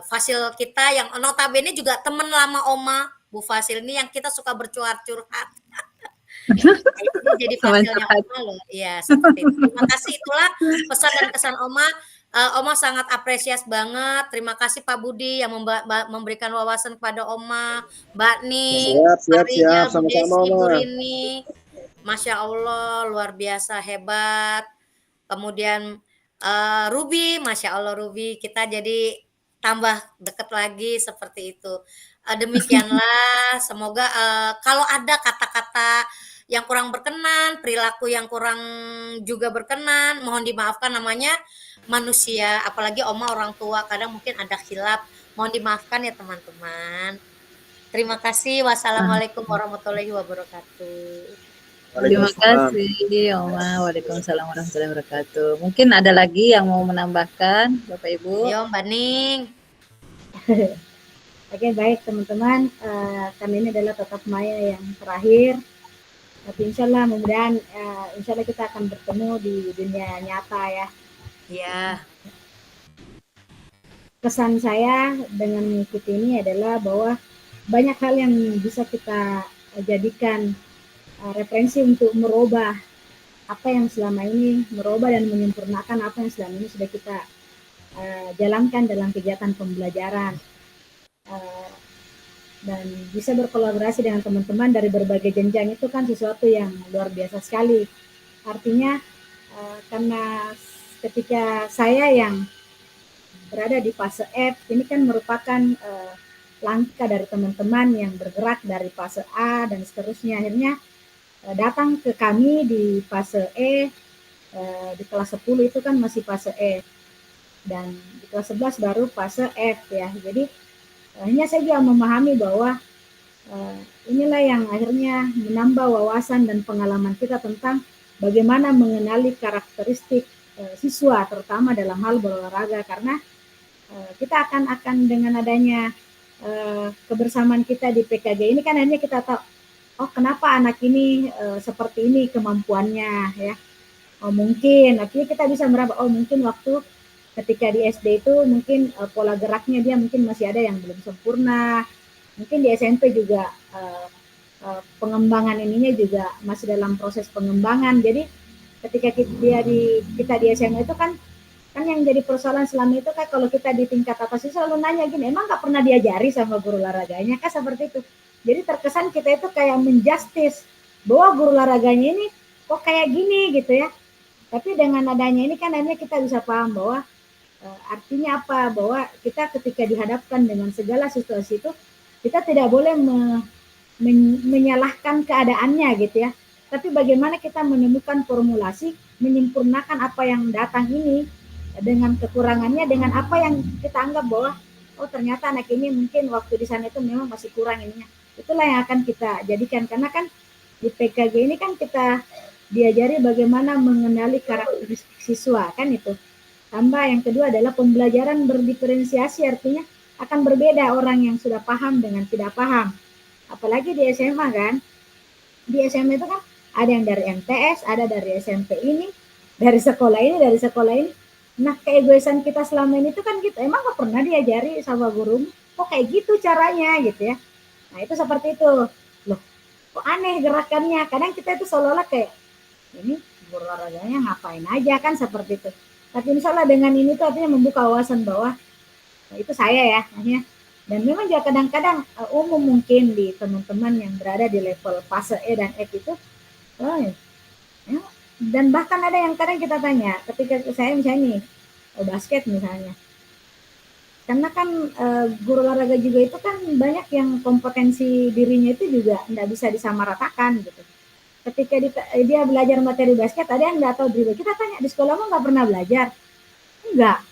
Fasil kita yang notabene juga teman lama Oma, Bu Fasil ini yang kita suka bercurhat-curhat. Jadi Fasilnya Oma loh. Iya, seperti itu. Terima kasih, itulah pesan dan kesan Oma. Oma sangat apresiasi banget. Terima kasih Pak Budi yang memberikan wawasan kepada Oma, Mbak Ning, Pak Rijal, Bu Desi, Bu Rini. Masya Allah, luar biasa hebat. Kemudian Ruby, Masya Allah Ruby, kita jadi tambah deket lagi seperti itu. Demikianlah, semoga kalau ada kata-kata yang kurang berkenan, perilaku yang kurang juga berkenan, mohon dimaafkan, namanya manusia, apalagi Oma orang tua, kadang mungkin ada khilaf, mohon dimaafkan ya teman-teman. Terima kasih. Wassalamualaikum warahmatullahi wabarakatuh. Terima kasih Oma. Waalaikumsalam warahmatullahi wabarakatuh. Mungkin ada lagi yang mau menambahkan, Bapak Ibu? Yo, Mbak Ning. Oke, baik teman-teman, kali ini adalah tatap maya yang terakhir. Tapi insya Allah mudah-mudahan insya Allah kita akan bertemu di dunia nyata ya. Ya. Kesan saya dengan mengikuti ini adalah bahwa banyak hal yang bisa kita jadikan referensi untuk merubah apa yang selama ini, merubah dan menyempurnakan apa yang selama ini sudah kita jalankan dalam kegiatan pembelajaran. Dan bisa berkolaborasi dengan teman-teman dari berbagai jenjang itu kan sesuatu yang luar biasa sekali. Artinya karena ketika saya yang berada di fase F, ini kan merupakan langkah dari teman-teman yang bergerak dari fase A dan seterusnya, akhirnya datang ke kami di fase E, di kelas 10 itu kan masih fase E, dan di kelas 11 baru fase F ya. Jadi hanya saya juga memahami bahwa inilah yang akhirnya menambah wawasan dan pengalaman kita tentang bagaimana mengenali karakteristik siswa, terutama dalam hal berolahraga, karena kita akan dengan adanya kebersamaan kita di PKG ini kan akhirnya kita tahu, oh kenapa anak ini seperti ini kemampuannya ya. Oh mungkin akhirnya kita bisa meraba, oh mungkin waktu ketika di SD itu mungkin pola geraknya dia mungkin masih ada yang belum sempurna, mungkin di SMP juga pengembangan ininya juga masih dalam proses pengembangan. Jadi ketika kita di SMA itu kan yang jadi persoalan selama itu kan, kalau kita di tingkat atas itu selalu nanya gini, emang nggak pernah diajari sama guru olahraganya kan, seperti itu. Jadi terkesan kita itu kayak menjustis bahwa guru olahraganya ini kok kayak gini gitu ya. Tapi dengan adanya ini kan akhirnya kita bisa paham bahwa artinya apa, bahwa kita ketika dihadapkan dengan segala situasi itu kita tidak boleh menyalahkan keadaannya gitu ya, tapi bagaimana kita menemukan formulasi menyempurnakan apa yang datang ini dengan kekurangannya, dengan apa yang kita anggap bahwa oh ternyata anak ini mungkin waktu di sana itu memang masih kurang ininya. Itulah yang akan kita jadikan, karena kan di PKG ini kan kita diajari bagaimana mengenali karakteristik siswa kan itu. Tambah yang kedua adalah pembelajaran berdiferensiasi, artinya akan berbeda orang yang sudah paham dengan tidak paham. Apalagi di SMA kan. Di SMA itu kan ada yang dari MTS, ada dari SMP ini, dari sekolah ini, dari sekolah ini. Nah, keegoisan kita selama ini itu kan gitu. Emang gak pernah diajari sama guru, kok kayak gitu caranya gitu ya. Nah, itu seperti itu. Loh, kok aneh gerakannya. Kadang kita itu seolah-olah kayak, ini guru olahraganya ngapain aja kan seperti itu. Tapi insya Allah dengan ini tuh artinya membuka wawasan bahwa itu saya ya, artinya. Dan memang juga kadang-kadang umum mungkin di teman-teman yang berada di level fase E dan F itu, ya, dan bahkan ada yang kadang kita tanya, ketika saya misalnya nih, basket misalnya, karena kan guru olahraga juga itu kan banyak yang kompetensi dirinya itu juga nggak bisa disamaratakan gitu. Ketika dia belajar materi basket, ada yang nggak tahu dribble. Kita tanya, di sekolahmu nggak pernah belajar? Enggak.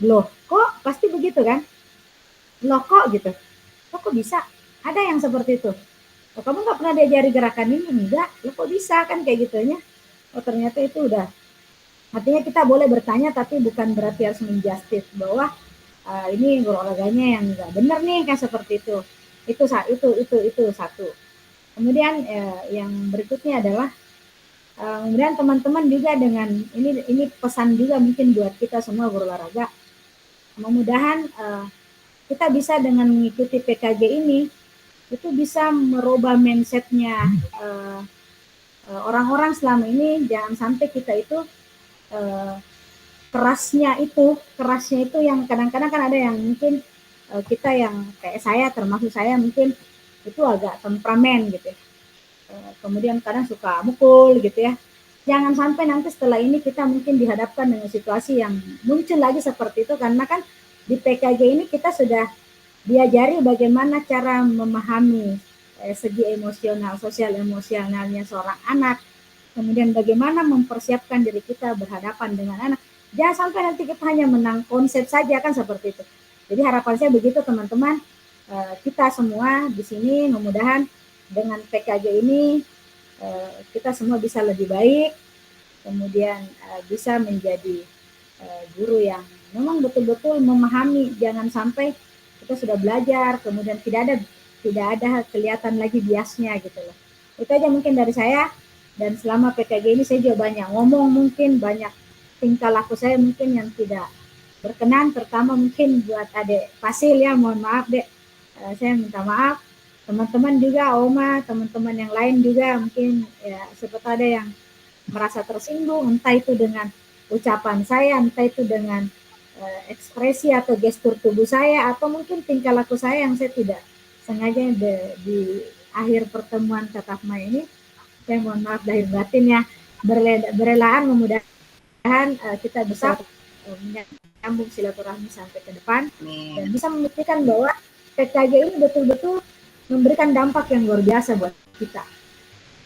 Loh, kok pasti begitu kan? Loh kok gitu? Kok bisa? Ada yang seperti itu. Oh, kamu nggak pernah diajari gerakan ini? Enggak. Loh kok bisa kan kayak gitunya? Oh ternyata itu udah. Artinya kita boleh bertanya tapi bukan berarti harus menjustif bahwa ini guru olahraganya yang nggak benar nih kan seperti itu. Itu satu. Kemudian yang berikutnya adalah kemudian teman-teman juga dengan ini pesan juga mungkin buat kita semua guru olahraga. Mudah-mudahan kita bisa dengan mengikuti PKG ini itu bisa merubah mindsetnya orang-orang selama ini. Jangan sampai kita itu kerasnya itu yang kadang-kadang kan ada yang mungkin kita yang kayak saya, termasuk saya mungkin itu agak temperamen gitu ya. Kemudian kadang suka mukul gitu ya. Jangan sampai nanti setelah ini kita mungkin dihadapkan dengan situasi yang muncul lagi seperti itu, karena kan di PKG ini kita sudah diajari bagaimana cara memahami segi emosional, sosial emosionalnya seorang anak, kemudian bagaimana mempersiapkan diri kita berhadapan dengan anak. Jangan sampai nanti kita hanya menang konsep saja kan seperti itu. Jadi harapan saya begitu teman-teman, kita semua di sini mudah-mudahan dengan PKG ini kita semua bisa lebih baik, kemudian bisa menjadi guru yang memang betul-betul memahami. Jangan sampai kita sudah belajar kemudian tidak ada kelihatan lagi biasnya gitu loh. Itu aja mungkin dari saya. Dan selama PKG ini saya juga banyak ngomong, mungkin banyak tingkah laku saya mungkin yang tidak berkenan, terutama mungkin buat adik Fasil ya, mohon maaf dek, saya minta maaf. Teman-teman juga, Oma, teman-teman yang lain juga mungkin ya seperti ada yang merasa tersinggung, entah itu dengan ucapan saya, entah itu dengan ekspresi atau gestur tubuh saya, atau mungkin tingkah laku saya yang saya tidak sengaja di akhir pertemuan tatap muka ini. Saya mohon maaf lahir batin ya, berelaan mudah-mudahan kita bisa menyambung silaturahmi sampai ke depan dan bisa membuktikan bahwa PKG ini betul-betul memberikan dampak yang luar biasa buat kita.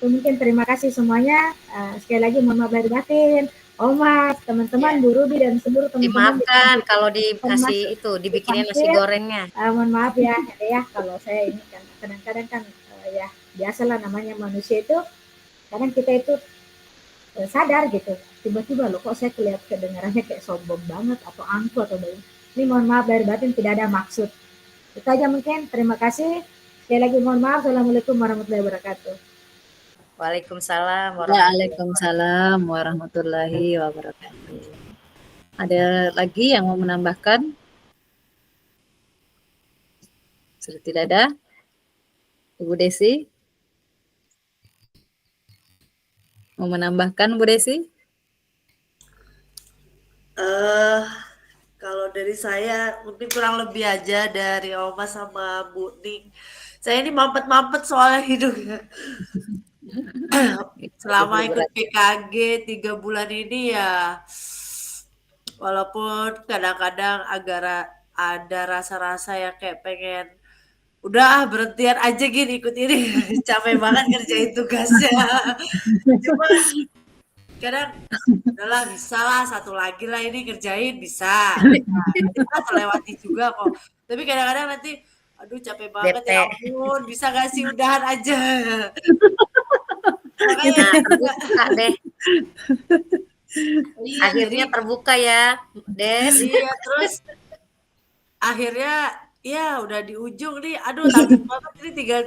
Itu mungkin terima kasih semuanya. Sekali lagi mohon maaf lahir batin, Oma, teman-teman, Bu Ruby dan seluruh teman-teman. Dimaafkan kalau dikasih itu dibikinin nasi gorengnya. Mohon maaf ya kalau saya ini kan kadang-kadang kan ya biasalah namanya manusia itu. Kadang kita itu sadar gitu, tiba-tiba loh kok saya kedengarannya kayak sombong banget atau angkuh atau bagaimana. Ini mohon maaf dari batin, tidak ada maksud. Itu aja mungkin, terima kasih. Sekali lagi mohon maaf. Assalamualaikum warahmatullahi wabarakatuh. Waalaikumsalam warahmatullahi wabarakatuh. Ada lagi yang mau menambahkan? Sudah tidak ada? Ibu Desi? Mau menambahkan Bu Desi? Kalau dari saya mungkin kurang lebih aja dari Oma sama Bu Ning. Saya ini mampet-mampet soalnya hidupnya. Selama ikut PKG 3 bulan ini ya, walaupun kadang-kadang agak ada rasa-rasa yang kayak pengen udah berhentian aja gini ikut ini, capek banget kerjain tugasnya. Cuma kadang udahlah bisa lah, satu lagi lah ini kerjain bisa. Kita terlewati juga kok. Tapi kadang-kadang nanti aduh capek banget ya ampun, bisa gak sih udahan aja. Makanya deh. Iya, Akhirnya jadi terbuka ya, Des. iya, terus akhirnya ya udah di ujung nih, aduh tanggung banget ini tinggal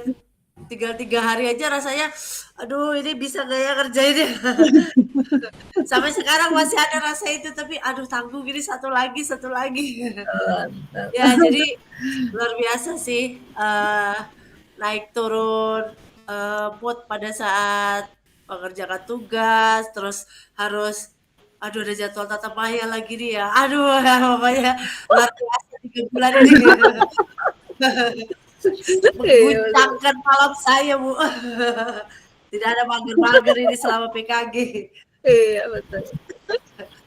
tinggal 3 hari aja rasanya, aduh ini bisa nggak ya kerjainnya? Sampai sekarang masih ada rasa itu, tapi aduh tanggung ini satu lagi. Ya, jadi luar biasa sih, naik turun, mood pada saat mengerjakan tugas, terus harus aduh ada jadwal tatap maya lagi nih ya, aduh ya pokoknya luar biasa 3 bulan ini. Iya, betul. Mengguncangkan malam saya, Bu. Tidak ada mager-mager ini selama PKG. Iya, betul.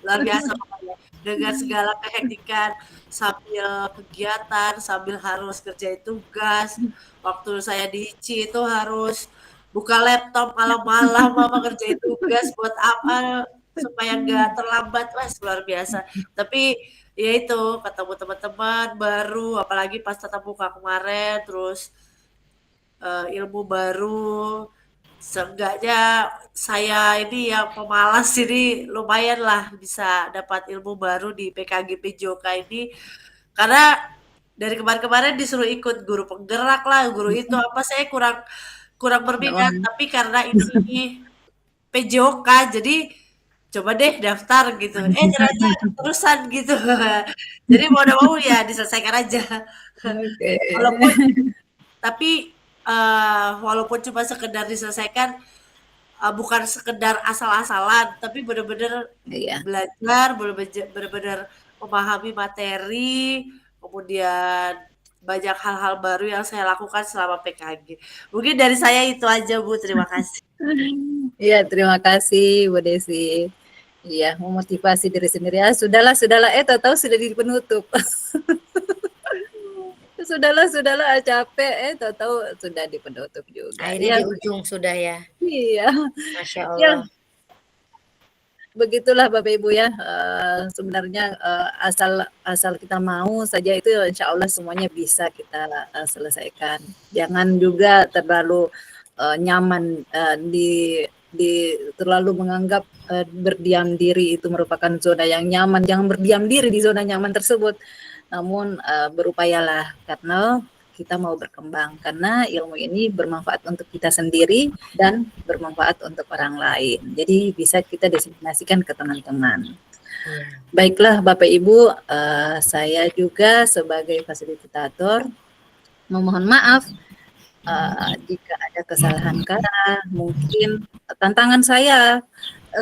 Luar biasa pokoknya. Dengan segala kehektikan, sambil kegiatan, sambil harus kerjain tugas. Waktu saya di ICI itu harus buka laptop malam-malam, Mama kerjain tugas buat apa, supaya nggak terlambat. Wah, luar biasa. Tapi ya itu, ketemu teman-teman baru, apalagi pas tatap muka kemarin, terus ilmu baru. Seenggaknya saya ini yang pemalas ini lumayan lah bisa dapat ilmu baru di PKG PJOK ini. Karena dari kemarin-kemarin disuruh ikut guru penggerak lah, guru itu apa saya kurang kurang berminat. Tapi karena ini PJOK jadi coba deh daftar gitu. Ternyata terusan gitu. Jadi mau nggak mau ya diselesaikan aja. Oke. Walaupun tapi walaupun cuma sekedar diselesaikan, bukan sekedar asal-asalan, tapi benar-benar Iya. belajar, benar-benar memahami materi, kemudian banyak hal-hal baru yang saya lakukan selama PKG. Mungkin dari saya itu aja, Bu, terima kasih. Iya, terima kasih Bu Desi. Iya, memotivasi diri sendiri. Sudahlah, tahu-tahu sudah di penutup. Sudahlah, capek, tahu-tahu sudah di penutup juga. Akhirnya di ujung sudah ya. Iya. Masya Ya, Allah. begitulah Bapak Ibu ya. Sebenarnya asal kita mau saja itu insya Allah semuanya bisa kita selesaikan. Jangan juga terlalu nyaman di terlalu menganggap berdiam diri itu merupakan zona yang nyaman. Jangan berdiam diri di zona nyaman tersebut. Namun berupayalah karena kita mau berkembang, karena ilmu ini bermanfaat untuk kita sendiri dan bermanfaat untuk orang lain. Jadi bisa kita diseminasikan ke teman-teman. Baiklah Bapak Ibu, saya juga sebagai fasilitator memohon maaf jika ada kesalahan kata, mungkin tantangan saya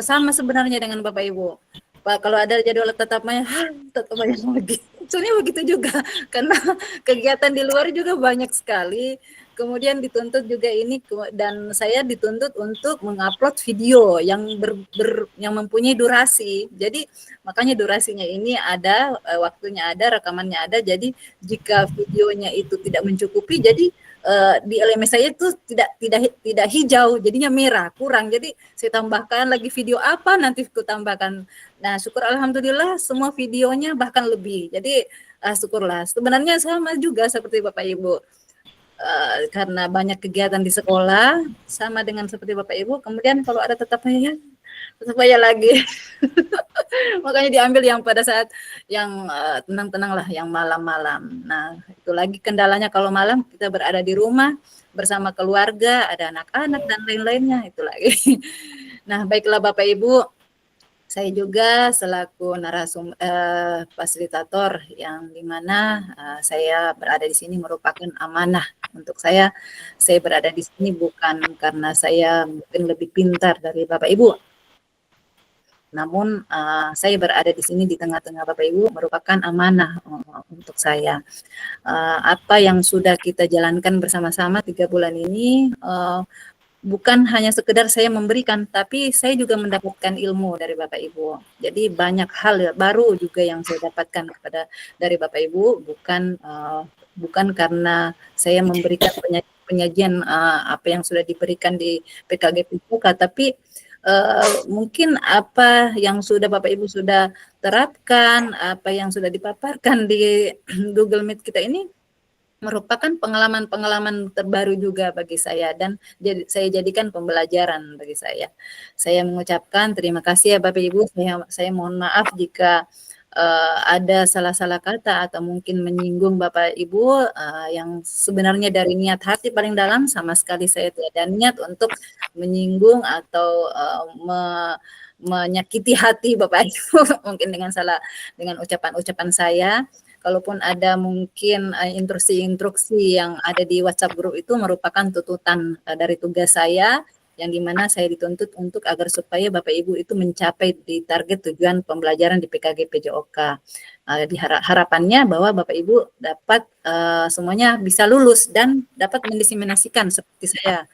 sama sebenarnya dengan Bapak Ibu. Pak, kalau ada jadwal tatap maya lagi. Soalnya begitu juga, karena kegiatan di luar juga banyak sekali. Kemudian dituntut juga ini, dan saya dituntut untuk mengupload video yang yang mempunyai durasi. Jadi makanya durasinya ini ada, waktunya ada, rekamannya ada. Jadi jika videonya itu tidak mencukupi, jadi di LMS saya itu tidak hijau, jadinya merah, kurang. Jadi saya tambahkan lagi video apa, nanti aku tambahkan. Nah, syukur alhamdulillah semua videonya bahkan lebih. Jadi syukurlah. Sebenarnya sama juga seperti Bapak Ibu. Karena banyak kegiatan di sekolah, sama dengan seperti Bapak Ibu. Kemudian kalau ada tetap maya lagi. Makanya diambil yang pada saat yang tenang-tenang lah, yang malam-malam. Nah, itu lagi kendalanya kalau malam kita berada di rumah bersama keluarga, ada anak-anak dan lain-lainnya, itu lagi. Nah, baiklah Bapak Ibu, saya juga selaku fasilitator yang dimana saya berada di sini merupakan amanah untuk saya. Saya berada di sini bukan karena saya mungkin lebih pintar dari Bapak Ibu, namun saya berada di sini di tengah-tengah Bapak Ibu merupakan amanah untuk saya. Apa yang sudah kita jalankan bersama-sama 3 bulan ini, bukan hanya sekedar saya memberikan, tapi saya juga mendapatkan ilmu dari Bapak Ibu. Jadi banyak hal baru juga yang saya dapatkan dari Bapak Ibu, bukan karena saya memberikan penyajian apa yang sudah diberikan di PKG PJOK, tapi mungkin apa yang sudah Bapak Ibu sudah terapkan, apa yang sudah dipaparkan di Google Meet kita ini, merupakan pengalaman-pengalaman terbaru juga bagi saya dan saya jadikan pembelajaran bagi saya. Saya mengucapkan terima kasih ya Bapak Ibu. Saya mohon maaf jika ada salah-salah kata atau mungkin menyinggung Bapak Ibu yang sebenarnya dari niat hati paling dalam sama sekali saya tidak ada niat untuk menyinggung atau menyakiti hati Bapak Ibu mungkin dengan ucapan-ucapan saya. Kalaupun ada mungkin instruksi-instruksi yang ada di WhatsApp grup itu merupakan tuntutan dari tugas saya yang dimana saya dituntut untuk agar supaya Bapak Ibu itu mencapai di target tujuan pembelajaran di PKG PJOK. Harapannya bahwa Bapak Ibu dapat semuanya bisa lulus dan dapat mendiseminasikan seperti saya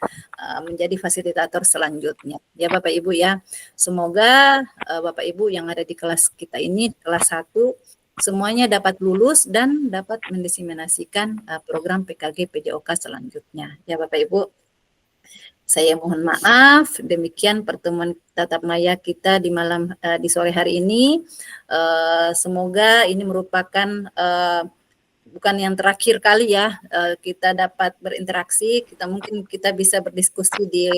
menjadi fasilitator selanjutnya. Ya Bapak Ibu ya, semoga Bapak Ibu yang ada di kelas kita ini, kelas 1, semuanya dapat lulus dan dapat mendiseminasikan program PKG PJOK selanjutnya. Ya Bapak Ibu, saya mohon maaf. Demikian pertemuan tatap maya kita di sore hari ini. Semoga ini merupakan bukan yang terakhir kali ya kita dapat berinteraksi. Mungkin kita bisa berdiskusi di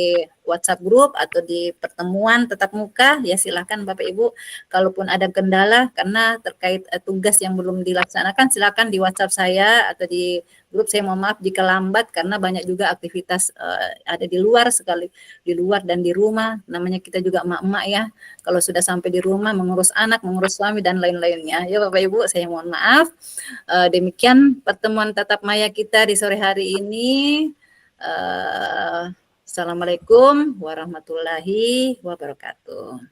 WhatsApp group atau di pertemuan tatap muka. Ya silakan Bapak Ibu, kalaupun ada kendala karena terkait tugas yang belum dilaksanakan, silakan di WhatsApp saya atau di grup. Saya mohon maaf jika lambat karena banyak juga aktivitas ada di luar dan di rumah. Namanya kita juga emak-emak ya. Kalau sudah sampai di rumah mengurus anak, mengurus suami dan lain-lainnya. Ya Bapak Ibu, saya mohon maaf. Demikian pertemuan tatap maya kita di sore hari ini. Assalamualaikum warahmatullahi wabarakatuh.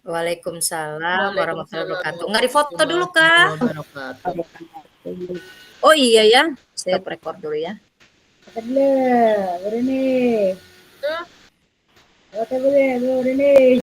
Waalaikumsalam warahmatullahi wabarakatuh. Nggak difoto dulu Kak? Oh iya ya, saya record dulu ya. Boleh, ini.